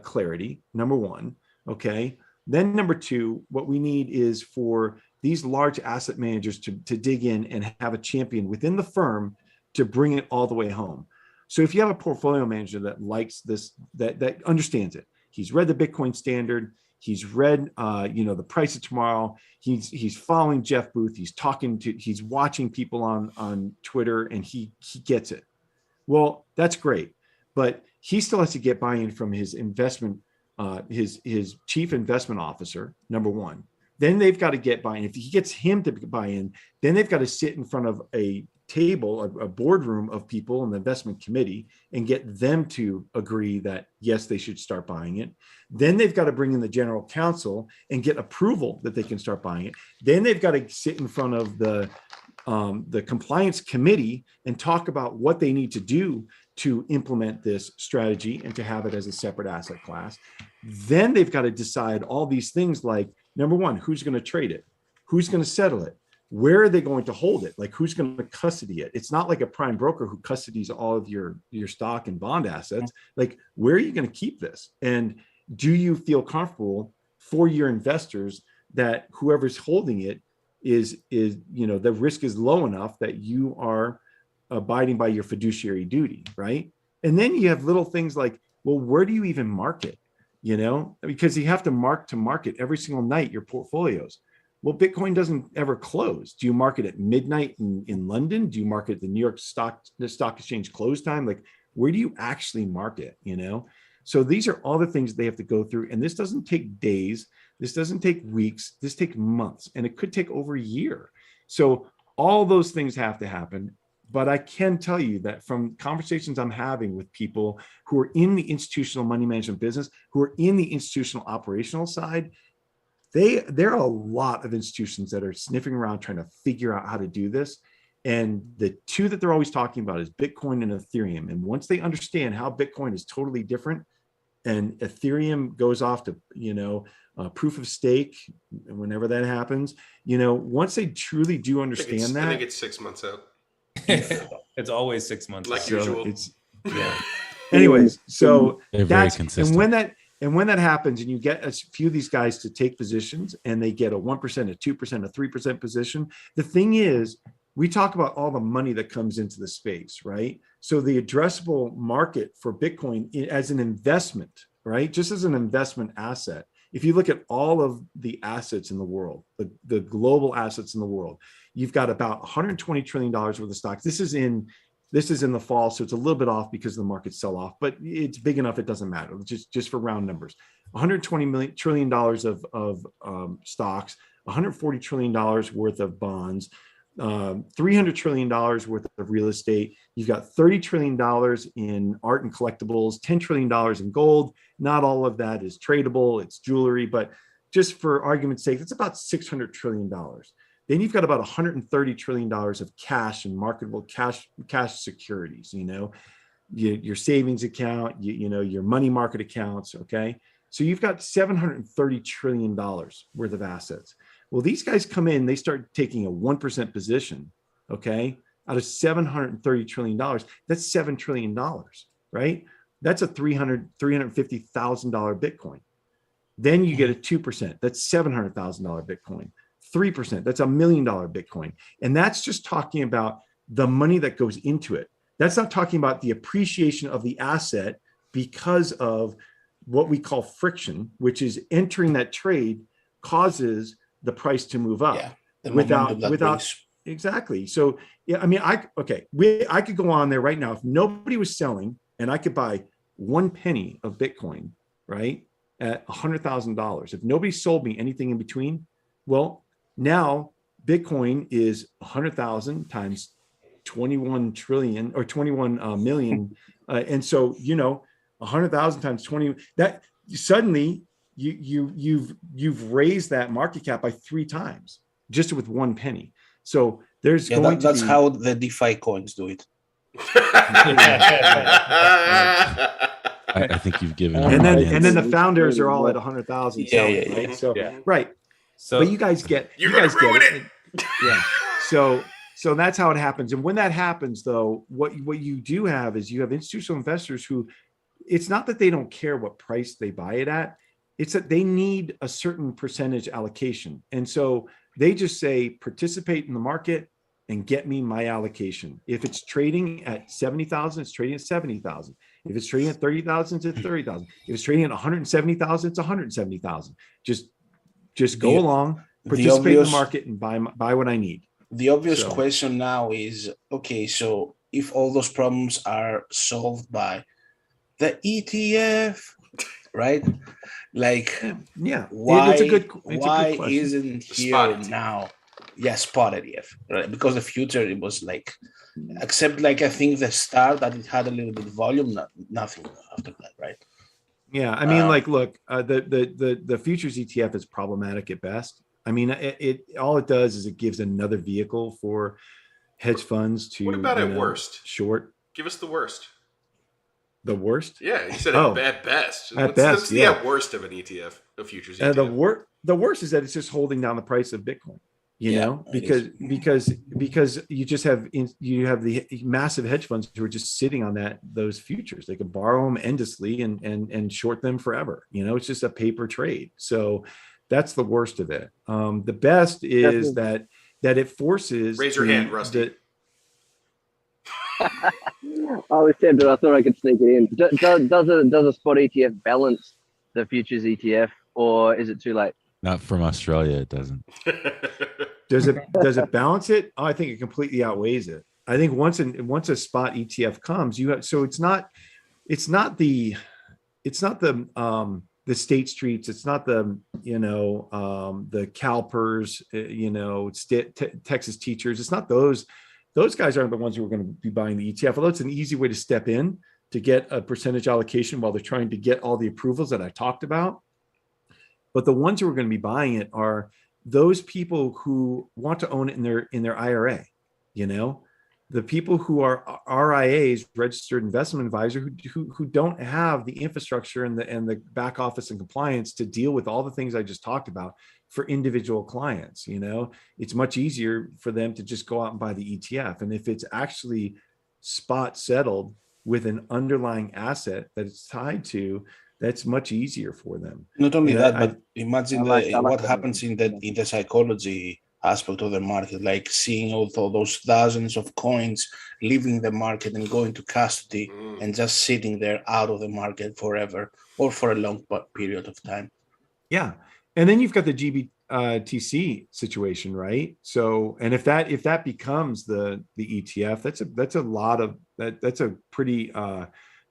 Speaker 5: clarity, number one. Okay. Then number two, what we need is for these large asset managers to dig in and have a champion within the firm to bring it all the way home. So if you have a portfolio manager that likes this, that understands it, he's read the Bitcoin standard, he's read the price of tomorrow, he's following Jeff Booth, he's watching people on Twitter, and he gets it. Well, that's great, but he still has to get buy-in from his investment, his chief investment officer, number one. Then they've got to get buy-in. If he gets him to buy in, then they've got to sit in front of a table, a boardroom of people in the investment committee, and get them to agree that yes, they should start buying it. Then they've got to bring in the general counsel and get approval that they can start buying it. Then they've got to sit in front of the compliance committee and talk about what they need to do to implement this strategy and to have it as a separate asset class. Then they've got to decide all these things like, number one, who's going to trade it? Who's going to settle it? Where are they going to hold it? Like, who's going to custody it? It's not like a prime broker who custodies all of your stock and bond assets. Like, where are you going to keep this? And do you feel comfortable for your investors that whoever's holding it is the risk is low enough that you are abiding by your fiduciary duty, right? And then you have little things like, well, where do you even market? Because you have to mark to market every single night your portfolios. Well, Bitcoin doesn't ever close. Do you market at midnight in London? Do you market at the New York Stock Exchange close time? Like, where do you actually market? So these are all the things they have to go through. And this doesn't take days. This doesn't take weeks. This takes months, and it could take over a year. So all those things have to happen. But I can tell you that from conversations I'm having with people who are in the institutional money management business, who are in the institutional operational side, there are a lot of institutions that are sniffing around trying to figure out how to do this. And the two that they're always talking about is Bitcoin and Ethereum. And once they understand how Bitcoin is totally different and Ethereum goes off to, proof of stake, whenever that happens, once they truly do understand
Speaker 2: I think it's 6 months out.
Speaker 4: It's always 6 months.
Speaker 2: Like usual.
Speaker 5: Anyways, so
Speaker 3: they're very
Speaker 5: that's,
Speaker 3: consistent.
Speaker 5: and when that happens and you get a few of these guys to take positions and they get a 1%, a 2%, a 3% position, the thing is, we talk about all the money that comes into the space, right? So the addressable market for Bitcoin as an investment, right? Just as an investment asset, if you look at all of the assets in the world, the global assets in the world, you've got about $120 trillion worth of stocks. This is in the fall, so it's a little bit off because the markets sell off, but it's big enough it doesn't matter. Just for round numbers, $120 trillion of stocks, $140 trillion worth of bonds, $300 trillion worth of real estate. You've got $30 trillion in art and collectibles, $10 trillion in gold. Not all of that is tradable. It's jewelry, but just for argument's sake, it's about $600 trillion. Then you've got about $130 trillion of cash and marketable cash securities, your savings account, your money market accounts. Okay. So you've got $730 trillion worth of assets. Well, these guys come in, they start taking a 1% position, okay, out of $730 trillion. That's $7 trillion, right? That's a $350,000 Bitcoin. Then you get a 2%, that's $700,000 Bitcoin. 3%, that's $1 million Bitcoin. And that's just talking about the money that goes into it. That's not talking about the appreciation of the asset because of what we call friction, which is entering that trade causes the price to move up without exactly. So yeah, I mean, I could go on there right now if nobody was selling and I could buy 1 penny of Bitcoin, right, at $100,000. If nobody sold me anything in between, well, now Bitcoin is 100,000 times 21 trillion or 21 million, and so 100,000 times 20. That suddenly you've raised that market cap by 3 times just with 1 penny. So there's
Speaker 6: that's how the DeFi coins do it.
Speaker 3: I think you've given.
Speaker 5: And then the founders are all at 100,000.
Speaker 6: Yeah.
Speaker 5: Right? So
Speaker 4: yeah.
Speaker 5: Right. So but you guys get
Speaker 2: you're gonna ruin it.
Speaker 5: Yeah. So that's how it happens. And when that happens, though, what you do have is you have institutional investors who, it's not that they don't care what price they buy it at. It's that they need a certain percentage allocation. And so they just say, participate in the market and get me my allocation. If it's trading at 70,000, it's trading at 70,000. If it's trading at 30,000, it's 30,000. If it's trading at 170,000, it's 170,000. Just go along, participate in the market and buy what I need.
Speaker 6: The obvious question now is, okay, so if all those problems are solved by the ETF, right? Like,
Speaker 5: yeah,
Speaker 6: why
Speaker 5: it's a good
Speaker 6: why
Speaker 5: question.
Speaker 6: isn't here now spot ETF, right? Because the future, it was like, except like I think the start that it had a little bit of volume, nothing after that, right?
Speaker 5: Yeah, I mean, like, look, the futures ETF is problematic at best. I mean, it all it does is it gives another vehicle for hedge funds to.
Speaker 2: What about at worst?
Speaker 5: Short.
Speaker 2: Give us the worst.
Speaker 5: The worst?
Speaker 2: Yeah, you said at best.
Speaker 5: At best,
Speaker 2: what's the at worst of an ETF, a futures ETF?
Speaker 5: The worst is that it's just holding down the price of Bitcoin. You know, because you just have the massive hedge funds who are just sitting on those futures. They can borrow them endlessly and short them forever. You know, it's just a paper trade. So that's the worst of it. The best is that it forces.
Speaker 2: Raise your hand, Rusty.
Speaker 9: I was tempted. I thought I could sneak it in. Does a spot ETF balance the futures ETF, or is it too late?
Speaker 3: Not from Australia, it doesn't.
Speaker 5: Does it balance it? Oh, I think it completely outweighs it. I think once a spot ETF comes, it's not the State Streets, it's not the the CalPERS, Texas Teachers. It's not those guys aren't the ones who are going to be buying the ETF. Although it's an easy way to step in to get a percentage allocation while they're trying to get all the approvals that I talked about. But the ones who are going to be buying it are those people who want to own it in their IRA. The people who are RIAs, registered investment advisor, who don't have the infrastructure and the back office and compliance to deal with all the things I just talked about for individual clients. It's much easier for them to just go out and buy the ETF. And if it's actually spot settled with an underlying asset that it's tied to, that's much easier for them.
Speaker 6: Not only that, but imagine what happens in the psychology aspect of the market, like seeing all those thousands of coins leaving the market and going to custody and just sitting there out of the market forever or for a long period of time.
Speaker 5: Yeah. And then you've got the GBTC situation, right? So, and if that becomes the ETF,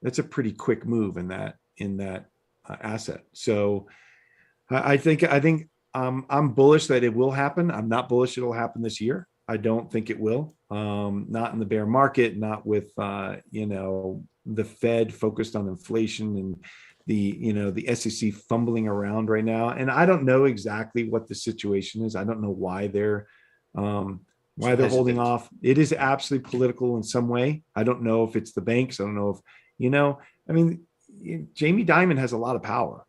Speaker 5: that's a pretty quick move in that asset. So I think I'm bullish that it will happen. I'm not bullish it'll happen this year. I don't think it will. Not in the bear market, not with the Fed focused on inflation and the SEC fumbling around right now. And I don't know exactly what the situation is. I don't know why they're holding off. It is absolutely political in some way. I don't know if it's the banks. I don't know if Jamie Dimon has a lot of power,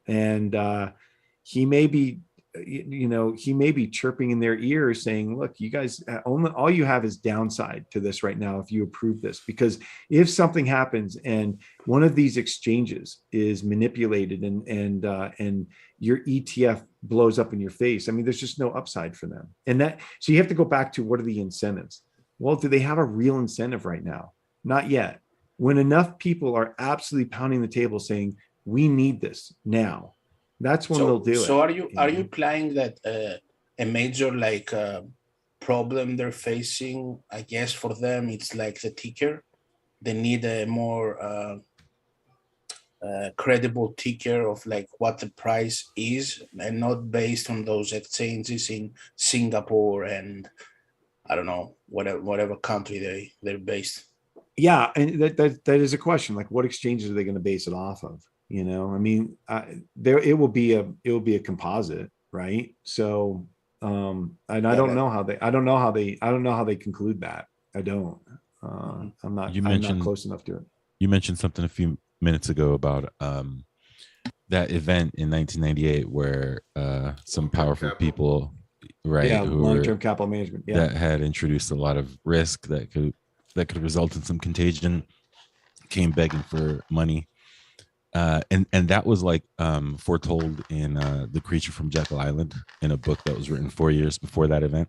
Speaker 5: and he may be chirping in their ears saying, look, you guys, all you have is downside to this right now if you approve this, because if something happens and one of these exchanges is manipulated and your ETF blows up in your face, I mean, there's just no upside for them. So you have to go back to, what are the incentives? Well, do they have a real incentive right now? Not yet. When enough people are absolutely pounding the table saying, we need this now, that's when they'll do it.
Speaker 6: So are you implying that a major problem they're facing, I guess for them, it's like the ticker? They need a more credible ticker of what the price is, and not based on those exchanges in Singapore and I don't know, whatever country they're based.
Speaker 5: Yeah, and that is a question. Like, what exchanges are they going to base it off of? I mean, it will be a composite, right? So, and I don't know how they conclude that. I don't. I'm not close enough to it.
Speaker 3: You mentioned something a few minutes ago about that event in 1998 where some powerful people, right?
Speaker 5: Yeah, long-term capital management. Yeah,
Speaker 3: that had introduced a lot of risk that could result in some contagion, came begging for money. And that was foretold in The Creature from Jekyll Island, in a book that was written 4 years before that event.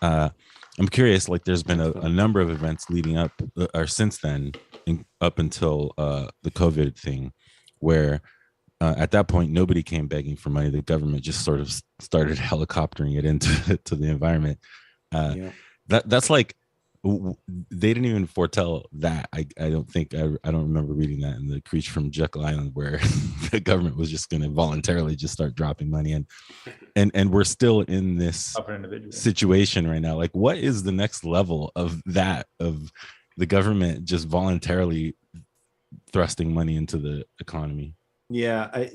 Speaker 3: I'm curious, there's been a number of events leading up or since then, up until the COVID thing, where at that point, nobody came begging for money. The government just sort of started helicoptering it into the environment. That's they didn't even foretell that. I don't think I don't remember reading that in the Creature from Jekyll Island where the government was just going to voluntarily just start dropping money in, and we're still in this situation right now. Like, what is the next level of that, of the government just voluntarily thrusting money into the economy?
Speaker 5: Yeah,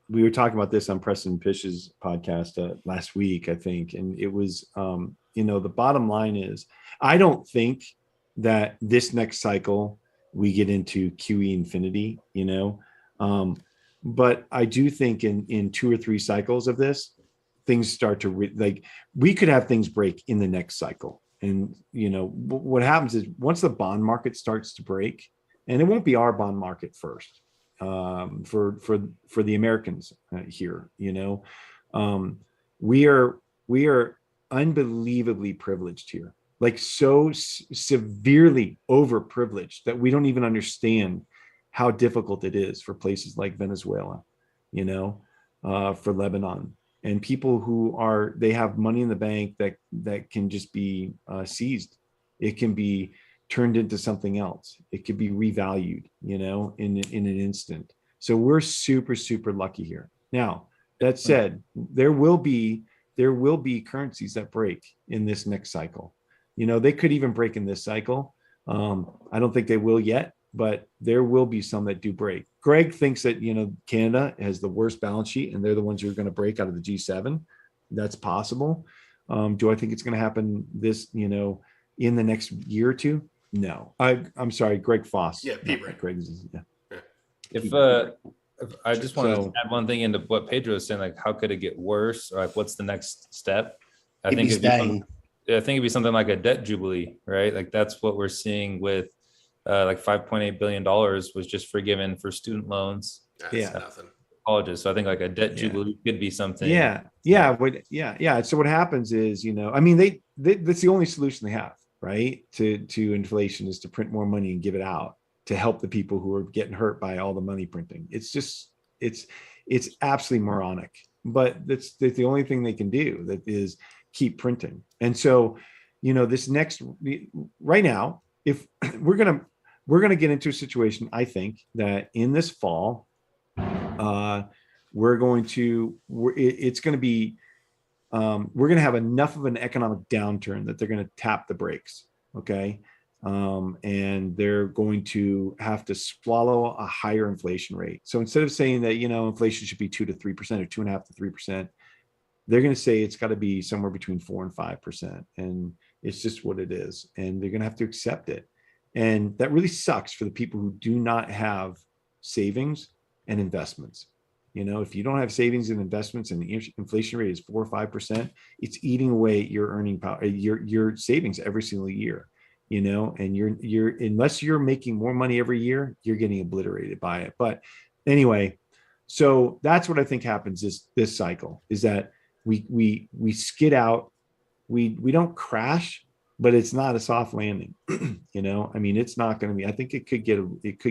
Speaker 5: we were talking about this on Preston Pish's podcast last week, I think, and it was, the bottom line is, I don't think that this next cycle we get into QE infinity, but I do think in 2 or 3 cycles of this, things start to like we could have things break in the next cycle, and what happens is once the bond market starts to break, and it won't be our bond market first. For the Americans here, we are unbelievably privileged here, like so severely overprivileged that we don't even understand how difficult it is for places like Venezuela, for Lebanon, and people who they have money in the bank that can just be seized. It can be turned into something else. It could be revalued, in an instant. So we're super, super lucky here. Now, that said, there will be currencies that break in this next cycle. They could even break in this cycle. I don't think they will yet, but there will be some that do break. Greg thinks that, Canada has the worst balance sheet and they're the ones who are going to break out of the G7. That's possible. Do I think it's going to happen in the next year or two? No, I'm sorry, Greg Foss.
Speaker 2: Yeah, Pete.
Speaker 4: Yeah. If I just want to add one thing into what Pedro was saying, like how could it get worse, or like what's the next step? I think it'd be something like a debt jubilee, right? Like that's what we're seeing with like $5.8 billion was just forgiven for student loans.
Speaker 2: That's nothing.
Speaker 4: Colleges. So I think like a debt jubilee could be something.
Speaker 5: Yeah. So what happens is, that's the only solution they have, right? To inflation is to print more money and give it out to help the people who are getting hurt by all the money printing. It's absolutely moronic, but that's the only thing they can do, that is keep printing. And so, this next right now, if we're going to get into a situation, I think that in this fall, we're going to have enough of an economic downturn that they're going to tap the brakes. Okay. And they're going to have to swallow a higher inflation rate. So instead of saying that, inflation should be 2 to 3% or 2.5 to 3%, they're going to say it's got to be somewhere between 4 and 5%. And it's just what it is. And they're going to have to accept it. And that really sucks for the people who do not have savings and investments. If you don't have savings and investments and the inflation rate is 4 or 5%, it's eating away at your earning power, your savings every single year, and you're unless you're making more money every year, you're getting obliterated by it. But anyway, so that's what I think happens this cycle, is that we skid out, we don't crash, but it's not a soft landing. It's not going to be, I think it could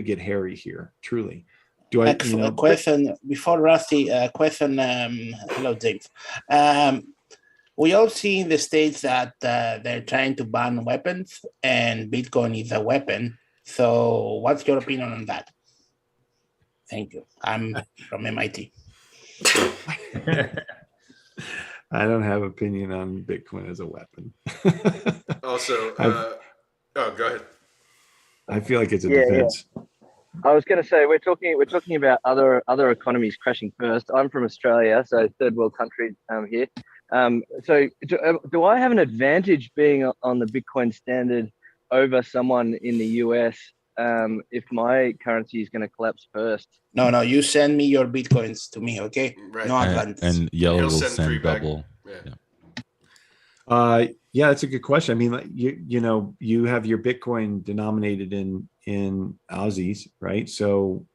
Speaker 5: get hairy here, truly.
Speaker 6: Excellent question before Rusty. Question. Hello, James. We all see in the States that they're trying to ban weapons, and Bitcoin is a weapon. So, what's your opinion on that? Thank you. I'm from MIT.
Speaker 5: I don't have opinion on Bitcoin as a weapon.
Speaker 2: Also, go ahead.
Speaker 5: I feel like it's a defense.
Speaker 9: Yeah. I was going to say we're talking about other economies crashing first. I'm from Australia, so third world country here. So do I have an advantage being on the Bitcoin standard over someone in the US if my currency is going to collapse first?
Speaker 6: No, you send me your Bitcoins to me, okay?
Speaker 2: Right.
Speaker 6: No advantage.
Speaker 3: And Yellow will send double.
Speaker 5: Yeah, that's a good question. I mean, like, you have your Bitcoin denominated in Aussies, right? So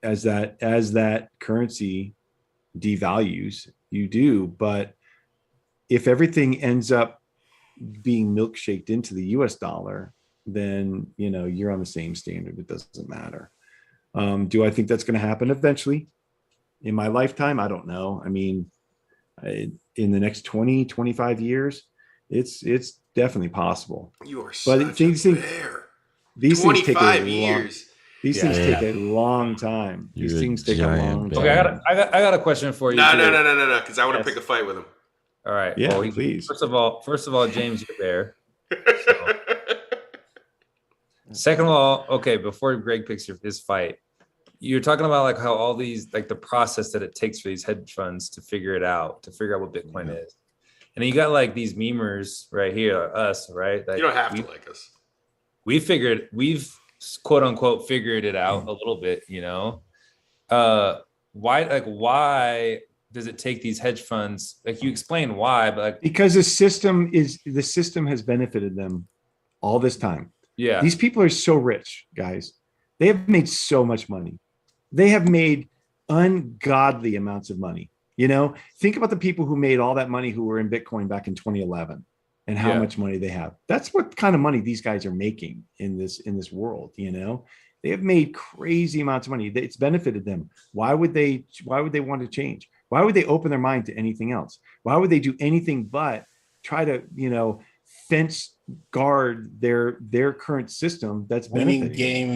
Speaker 5: as that currency devalues, you do. But if everything ends up being milkshaked into the US dollar, then you're on the same standard. It doesn't matter. Do I think that's going to happen eventually in my lifetime? I don't know. I mean, in the next 20, 25 years, It's definitely possible.
Speaker 2: You are
Speaker 5: But
Speaker 2: such a bear.
Speaker 5: These things take
Speaker 2: 25 years.
Speaker 5: These things take a long time.
Speaker 3: You're
Speaker 5: These things
Speaker 3: a
Speaker 5: take a
Speaker 3: giant
Speaker 5: long
Speaker 3: bear.
Speaker 5: time.
Speaker 4: Okay, I got a question for you.
Speaker 2: No, because I want to
Speaker 4: Yes.
Speaker 2: pick a fight with him.
Speaker 4: All right.
Speaker 5: Yeah,
Speaker 4: well,
Speaker 5: please.
Speaker 4: First of all, James, you're there. So. Second of all, okay, before Greg picks his fight, you're talking about like how all these, like the process that it takes for these hedge funds to figure out what Bitcoin is. And then you got like these memers right here, us, right? Like,
Speaker 2: you don't have to like us.
Speaker 4: We've quote unquote figured it out a little bit, you know. Why does it take these hedge funds? Like you explain why, but like
Speaker 5: because the system has benefited them all this time.
Speaker 4: Yeah.
Speaker 5: These people are so rich, guys. They have made so much money. They have made ungodly amounts of money. You know, think about the people who made all that money who were in Bitcoin back in 2011 and how much money they have. That's what kind of money these guys are making in this world, you know. They have made crazy amounts of money. It's benefited them. Why would they want to change? Why would they open their mind to anything else? Why would they do anything but try to, you know, fence guard their current system that's
Speaker 6: winning
Speaker 5: benefiting?
Speaker 6: game?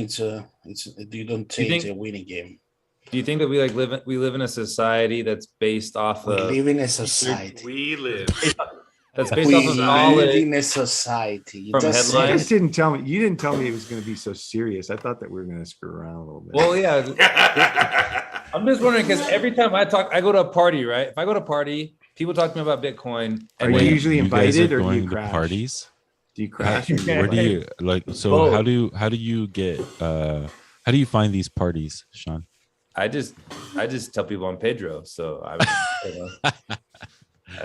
Speaker 6: It's you don't change a winning game.
Speaker 4: Do you think that we live in a society that's based off of
Speaker 6: live in a society?
Speaker 2: We live.
Speaker 4: That's based off of knowledge.
Speaker 6: We live in a society.
Speaker 4: From headlines.
Speaker 5: You guys didn't tell me. You didn't tell me it was going to be so serious. I thought that we were going to screw around a little bit.
Speaker 4: Well, yeah. I'm just wondering because every time I go to a party, right? If I go to a party, people talk to me about Bitcoin.
Speaker 5: Are you usually invited or do
Speaker 3: going
Speaker 5: you crash?
Speaker 3: to parties?
Speaker 5: Do you crash?
Speaker 3: Where do you like? So
Speaker 4: Both.
Speaker 3: how do you get? How do you find these parties, Sean?
Speaker 4: I just tell people I'm Pedro, so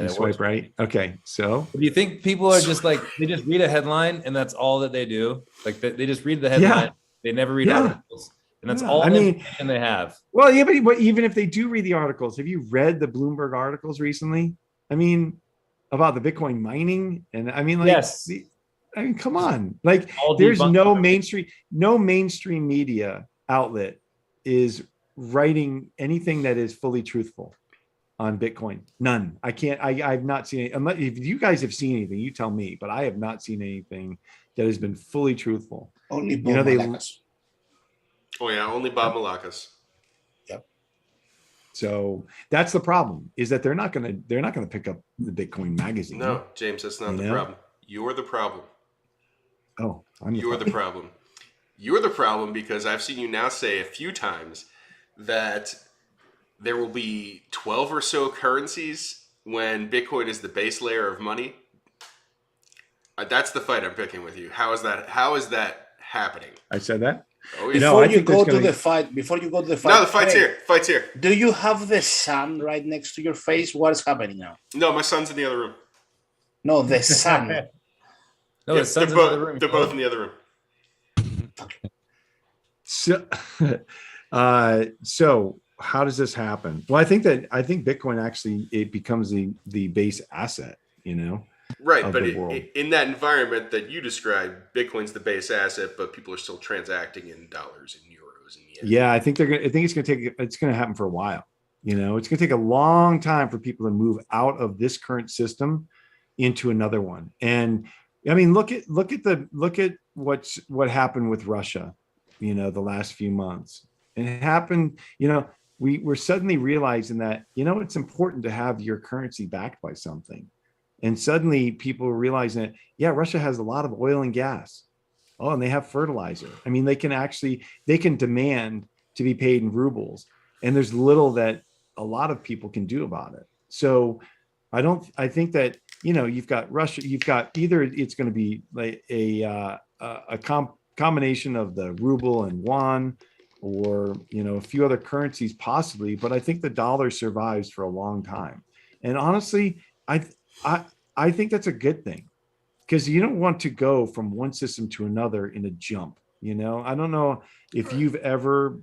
Speaker 5: You swipe right. Okay, so
Speaker 4: do you think people are just like they just read a headline and that's all that they do? Like they just read the headline, they never read articles, and that's all information they have.
Speaker 5: Well, yeah, but even if they do read the articles, have you read the Bloomberg articles recently? I mean, about the Bitcoin mining, and I mean, like,
Speaker 4: yes.
Speaker 5: I mean, come on, like,
Speaker 4: All
Speaker 5: there's
Speaker 4: debunked.
Speaker 5: no mainstream media outlet is writing anything that is fully truthful on Bitcoin. None. I've not seen it. Unless if you guys have seen anything, you tell me, but I have not seen anything that has been fully truthful.
Speaker 6: Only Bob Malakas.
Speaker 2: Oh yeah, only Bob Malakas.
Speaker 6: Yep.
Speaker 5: So that's the problem, is that they're not gonna pick up the Bitcoin magazine.
Speaker 2: No, James, that's not the problem. You're the problem.
Speaker 5: Oh,
Speaker 2: you're the problem. You're the problem because I've seen you now say a few times that there will be 12 or so currencies when Bitcoin is the base layer of money. That's the fight I'm picking with you. How is that happening?
Speaker 5: I said that.
Speaker 2: Oh, yeah.
Speaker 6: Before you go to the fight,
Speaker 2: No, the fight's here. Fight's here.
Speaker 6: Do you have the sun right next to your face? What's happening now?
Speaker 2: No, my son's in the other room.
Speaker 6: No, the sun.
Speaker 4: No,
Speaker 2: yeah,
Speaker 4: the son's in the other room.
Speaker 2: They're both in the other room.
Speaker 5: So how does this happen? Well, I think Bitcoin actually, it becomes the base asset, you know?
Speaker 2: Right, but in that environment that you described, Bitcoin's the base asset, but people are still transacting in dollars and euros and yen.
Speaker 5: Yeah, I think it's going to happen for a while. You know, it's going to take a long time for people to move out of this current system into another one. And I mean, look at what happened with Russia, you know, the last few months. And it happened, you know, we're suddenly realizing that, you know, it's important to have your currency backed by something. And suddenly people are realizing that, yeah, Russia has a lot of oil and gas. Oh, and they have fertilizer. I mean, they can demand to be paid in rubles. And there's little that a lot of people can do about it. So I think that, you know, you've got Russia, you've got either it's going to be like a combination of the ruble and yuan, or, you know, a few other currencies possibly, but I think the dollar survives for a long time. And honestly, I think that's a good thing, because you don't want to go from one system to another in a jump. You know, I don't know if you've ever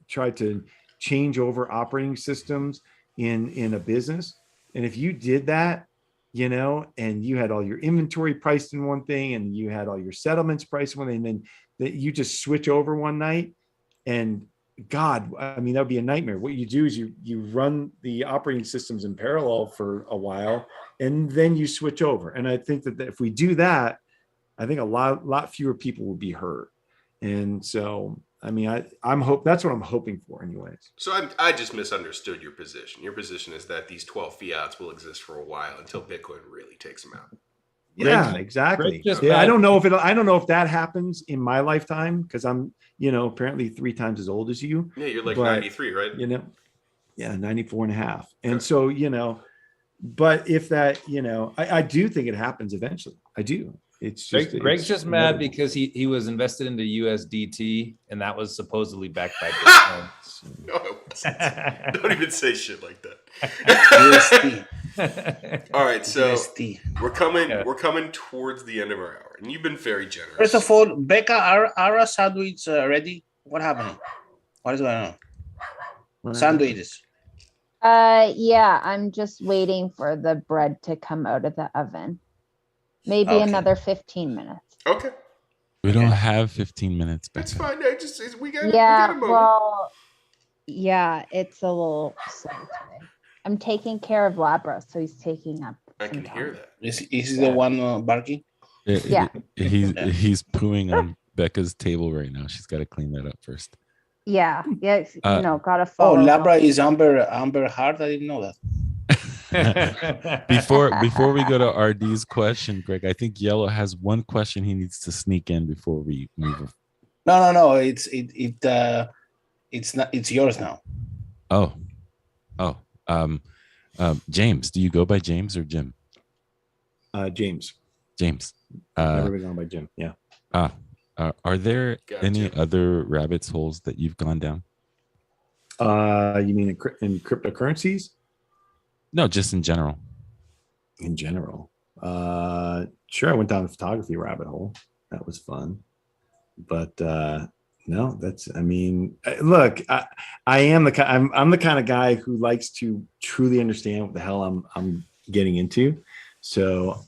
Speaker 5: tried to change over operating systems in a business. And if you did that, you know, and you had all your inventory priced in one thing and you had all your settlements priced in one thing, and then that you just switch over one night and God, I mean, that would be a nightmare. What you do is you run the operating systems in parallel for a while, and then you switch over. And I think that if we do that, I think a lot fewer people will be hurt. And so, I mean, that's what I'm hoping for anyways.
Speaker 2: So I just misunderstood your position. Your position is that these 12 fiats will exist for a while until Bitcoin really takes them out.
Speaker 5: Yeah, exactly. Yeah, I don't know if that happens in my lifetime, because I'm, apparently 3 times as old as you.
Speaker 2: Yeah, you're like 93, right?
Speaker 5: 94 and a half. And so, but if that, I do think it happens eventually. I do. It's just
Speaker 4: Greg's just mad because he was invested into USDT, and that was supposedly backed by Bitcoin.
Speaker 2: No, it wasn't. Don't even say shit like that. USD. All right, so USD. We're coming towards the end of our hour, and you've been very generous.
Speaker 6: First of all, Becca, are sandwiches ready? What happening? What is going on? Sandwiches.
Speaker 8: Yeah, I'm just waiting for the bread to come out of the oven. Maybe another 15 minutes.
Speaker 2: Okay.
Speaker 3: We don't have 15 minutes.
Speaker 2: That's fine. We got a moment.
Speaker 8: Well, yeah, it's a little slow today. I'm taking care of Labra, so he's taking up.
Speaker 2: I can hear that.
Speaker 6: Is he the one barking?
Speaker 8: Yeah.
Speaker 3: He's pooing on Becca's table right now. She's got to clean that up first.
Speaker 8: Yeah. Gotta follow.
Speaker 6: Oh, Labra is Amber Heart. I didn't know that.
Speaker 3: Before we go to RD's question, Greg, I think Yellow has one question he needs to sneak in before we move.
Speaker 6: No. It's yours now.
Speaker 3: Oh. James, do you go by James or Jim?
Speaker 5: James.
Speaker 3: Never
Speaker 5: been gone by Jim. Yeah.
Speaker 3: Are there any other rabbit holes that you've gone down?
Speaker 5: You mean in cryptocurrencies?
Speaker 3: No, just in general.
Speaker 5: In general. Sure, I went down the photography rabbit hole. That was fun. But no, look, I'm the kind of guy who likes to truly understand what the hell I'm getting into. So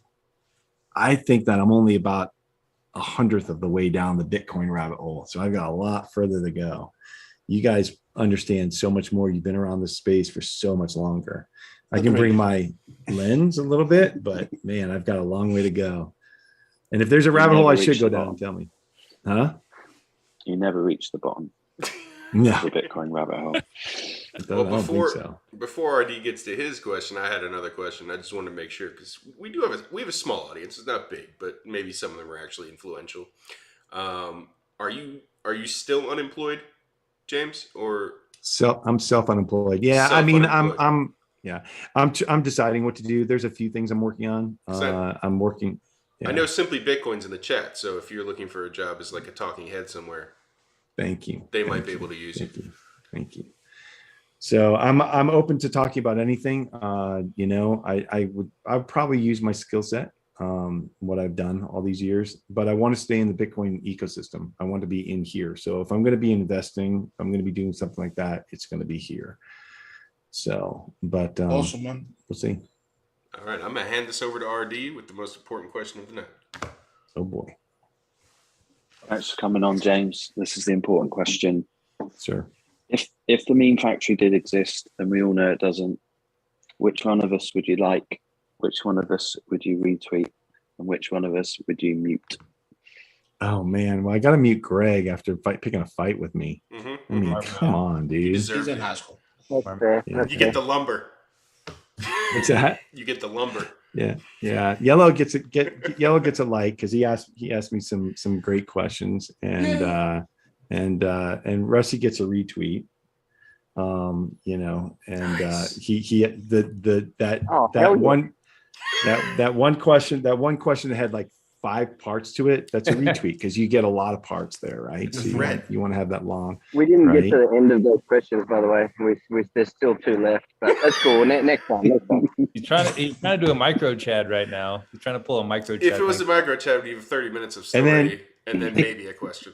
Speaker 5: I think that I'm only about 100th of the way down the Bitcoin rabbit hole. So I've got a lot further to go. You guys understand so much more. You've been around this space for so much longer. I can bring my lens a little bit, but man, I've got a long way to go. And if there's a rabbit hole I should go down, tell me. Huh?
Speaker 7: You never reach the bottom.
Speaker 5: No.
Speaker 7: The Bitcoin rabbit hole.
Speaker 2: Well, before RD gets to his question, I had another question. I just wanted to make sure, because we have a small audience. It's not big, but maybe some of them are actually influential. Are you still unemployed, James? Or
Speaker 5: I'm self-unemployed. Yeah, self-unemployed. I'm deciding what to do. There's a few things I'm working on. I'm working. Yeah.
Speaker 2: I know Simply Bitcoin's in the chat, so if you're looking for a job as like a talking head somewhere,
Speaker 5: thank you.
Speaker 2: They might be able to use you.
Speaker 5: Thank you. So I'm open to talking about anything. I would probably use my skill set, what I've done all these years, but I want to stay in the Bitcoin ecosystem. I want to be in here. So if I'm going to be investing, if I'm going to be doing something like that, it's going to be here. So, but
Speaker 6: awesome, man.
Speaker 5: We'll see.
Speaker 2: All right, I'm gonna hand this over to RD with the most important question of the night.
Speaker 5: Oh boy!
Speaker 7: Thanks for coming on, James. This is the important question.
Speaker 5: Sure.
Speaker 7: If the meme factory did exist, and we all know it doesn't, which one of us would you like? Which one of us would you retweet? And which one of us would you mute?
Speaker 5: Oh man, well I got to mute Greg after picking a fight with me. I mean, come on, dude.
Speaker 6: He's in high school.
Speaker 2: You get the lumber.
Speaker 5: What's that?
Speaker 2: You get the lumber.
Speaker 5: Yeah. Yellow gets a like because he asked me some great questions, and Rusty gets a retweet. That one question that had like 5 parts to it. That's a retweet because you get a lot of parts there, right? So you want to have that long.
Speaker 9: We didn't get to the end of those questions, by the way. There's still 2 left, but that's cool. Next time.
Speaker 4: He's trying to do a micro Chad right now. He's trying to pull a micro Chad.
Speaker 2: If it was a micro Chad, we'd have 30 minutes of story and then maybe a question.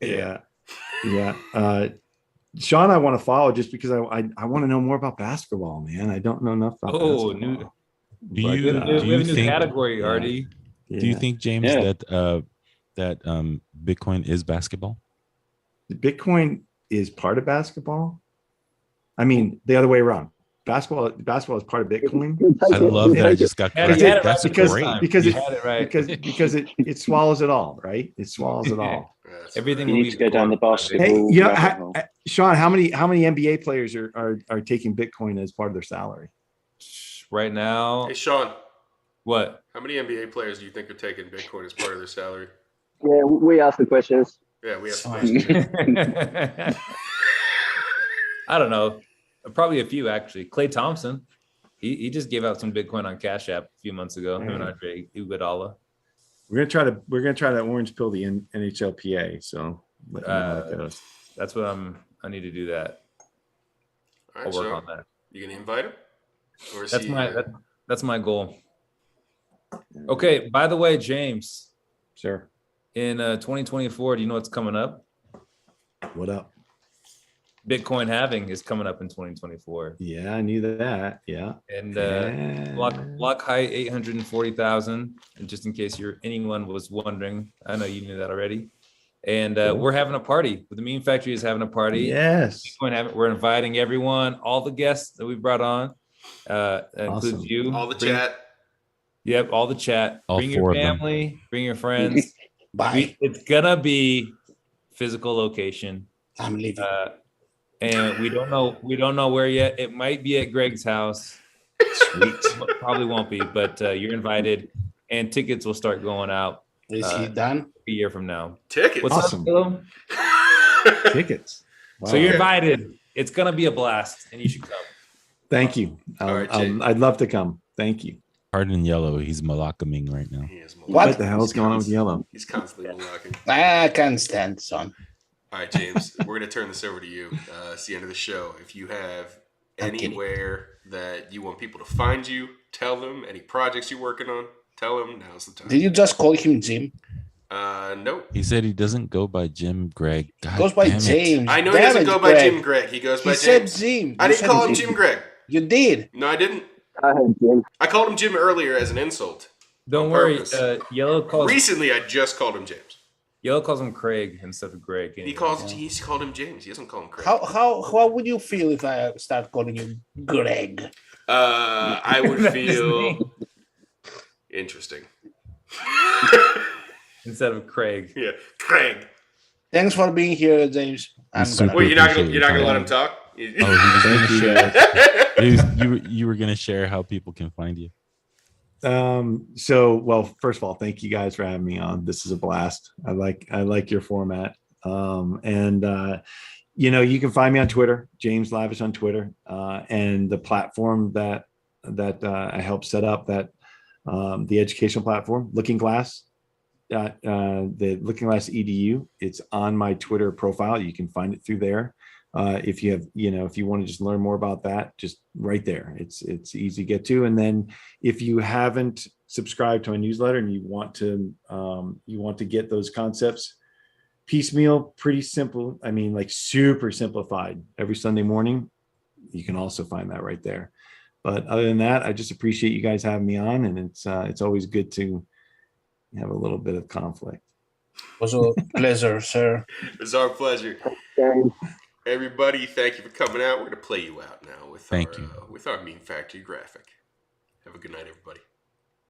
Speaker 5: Yeah. Sean, I want to follow just because I want to know more about basketball, man. I don't know enough about basketball.
Speaker 4: We have a new category, RD.
Speaker 3: Do you think, James, that Bitcoin is basketball?
Speaker 5: Bitcoin is part of basketball. I mean, the other way around. Basketball is part of Bitcoin.
Speaker 3: I love that I just got corrected. That's great.
Speaker 5: Because it swallows it all, right? It swallows it all.
Speaker 4: Everything
Speaker 7: You need to go down the basketball.
Speaker 5: Hey, you know,
Speaker 7: rabbit hole.
Speaker 5: Sean, how many NBA players are taking Bitcoin as part of their salary?
Speaker 4: Right now.
Speaker 2: Hey, Sean.
Speaker 4: What?
Speaker 2: How many NBA players do you think are taking Bitcoin as part of their salary?
Speaker 9: Yeah, we ask the questions.
Speaker 2: Yeah, we have questions.
Speaker 4: I don't know. Probably a few actually. Klay Thompson, he just gave out some Bitcoin on Cash App a few months ago. Him and Andre Iguodala.
Speaker 5: We're gonna try to orange pill the NHLPA. So let me know how it goes.
Speaker 4: That's what I need to do that.
Speaker 2: All right,
Speaker 4: I'll work
Speaker 2: so
Speaker 4: on that.
Speaker 2: You gonna invite him? Or is
Speaker 4: That's my goal. Okay. By the way, James.
Speaker 5: Sure.
Speaker 4: In 2024, do you know what's coming up?
Speaker 5: What up?
Speaker 4: Bitcoin halving is coming up in 2024.
Speaker 5: Yeah, I knew that. Yeah.
Speaker 4: And block height 840,000. And just in case anyone was wondering, I know you knew that already. And we're having a party. The Meme Factory is having a party.
Speaker 5: Yes.
Speaker 4: We're inviting everyone, all the guests that we brought on.
Speaker 5: Awesome.
Speaker 4: Includes you.
Speaker 2: all the chat.
Speaker 4: Yep, all the chat.
Speaker 3: All
Speaker 4: Bring
Speaker 3: four
Speaker 4: your
Speaker 3: of them.
Speaker 4: family, bring your friends.
Speaker 6: Bye.
Speaker 4: It's gonna be physical location.
Speaker 6: I'm leaving.
Speaker 4: And we don't know where yet. It might be at Greg's house.
Speaker 5: Sweet.
Speaker 4: Probably won't be, but you're invited. And tickets will start going out
Speaker 6: Is he done?
Speaker 4: a year from now.
Speaker 2: Tickets.
Speaker 4: What's
Speaker 5: Awesome.
Speaker 4: up, Philo?
Speaker 5: Tickets. Wow.
Speaker 4: So you're invited. It's gonna be a blast, and you should come.
Speaker 5: Thank you.
Speaker 2: All right, Jay.
Speaker 5: I'd love to come. Thank you.
Speaker 3: Pardon Yellow. He's malakaming right now.
Speaker 2: He is
Speaker 5: What the hell's going on with Yellow?
Speaker 2: He's constantly unlocking.
Speaker 6: I can't stand son.
Speaker 2: All right, James, we're going to turn this over to you. It's the end of the show. If you have anywhere that you want people to find you, tell them. Any projects you're working on, tell them. Now's the time.
Speaker 6: Did you just call him Jim?
Speaker 2: Nope.
Speaker 3: He said he doesn't go by Jim Greg. God
Speaker 6: Goes by
Speaker 3: damn it.
Speaker 6: James.
Speaker 2: I know he doesn't go by Jim Greg. He goes by
Speaker 6: He said
Speaker 2: James.
Speaker 6: Jim.
Speaker 2: I
Speaker 6: You
Speaker 2: didn't
Speaker 6: said
Speaker 2: call him Jim Greg.
Speaker 6: You did.
Speaker 2: No, I didn't.
Speaker 9: I heard Jim.
Speaker 2: I called him Jim earlier as an insult.
Speaker 4: Don't
Speaker 2: On
Speaker 4: worry.
Speaker 2: purpose.
Speaker 4: Yellow
Speaker 2: Recently, I just called him James.
Speaker 4: calls him Craig instead of Greg.
Speaker 2: He's called him James. He doesn't call him Craig.
Speaker 6: How would you feel if I start calling you Greg?
Speaker 2: I would feel interesting.
Speaker 4: Instead of Craig.
Speaker 2: Yeah, Craig.
Speaker 6: Thanks for being here, James. I'm
Speaker 3: super
Speaker 6: gonna-
Speaker 2: Wait, you're not
Speaker 3: appreciate
Speaker 2: gonna
Speaker 3: your
Speaker 2: let
Speaker 3: time.
Speaker 2: him talk?
Speaker 3: Oh, he was going to share. You were going to share how people can find you.
Speaker 5: Well, first of all, thank you guys for having me on. This is a blast. I like your format. You can find me on Twitter, James Lavish on Twitter, and the platform that I helped set up, that the educational platform, Looking Glass, the Looking Glass EDU. It's on my Twitter profile. You can find it through there. If you have, if you want to just learn more about that, just right there. It's easy to get to. And then if you haven't subscribed to my newsletter and you want to get those concepts piecemeal, pretty simple. I mean, like super simplified every Sunday morning. You can also find that right there. But other than that, I just appreciate you guys having me on, and it's always good to have a little bit of conflict.
Speaker 6: It was a pleasure, sir.
Speaker 2: It's our pleasure.
Speaker 9: James.
Speaker 2: Everybody, thank you for coming out. We're going to play you out now with
Speaker 3: Thank you.
Speaker 2: with our Meme Factory graphic. Have a good night, everybody.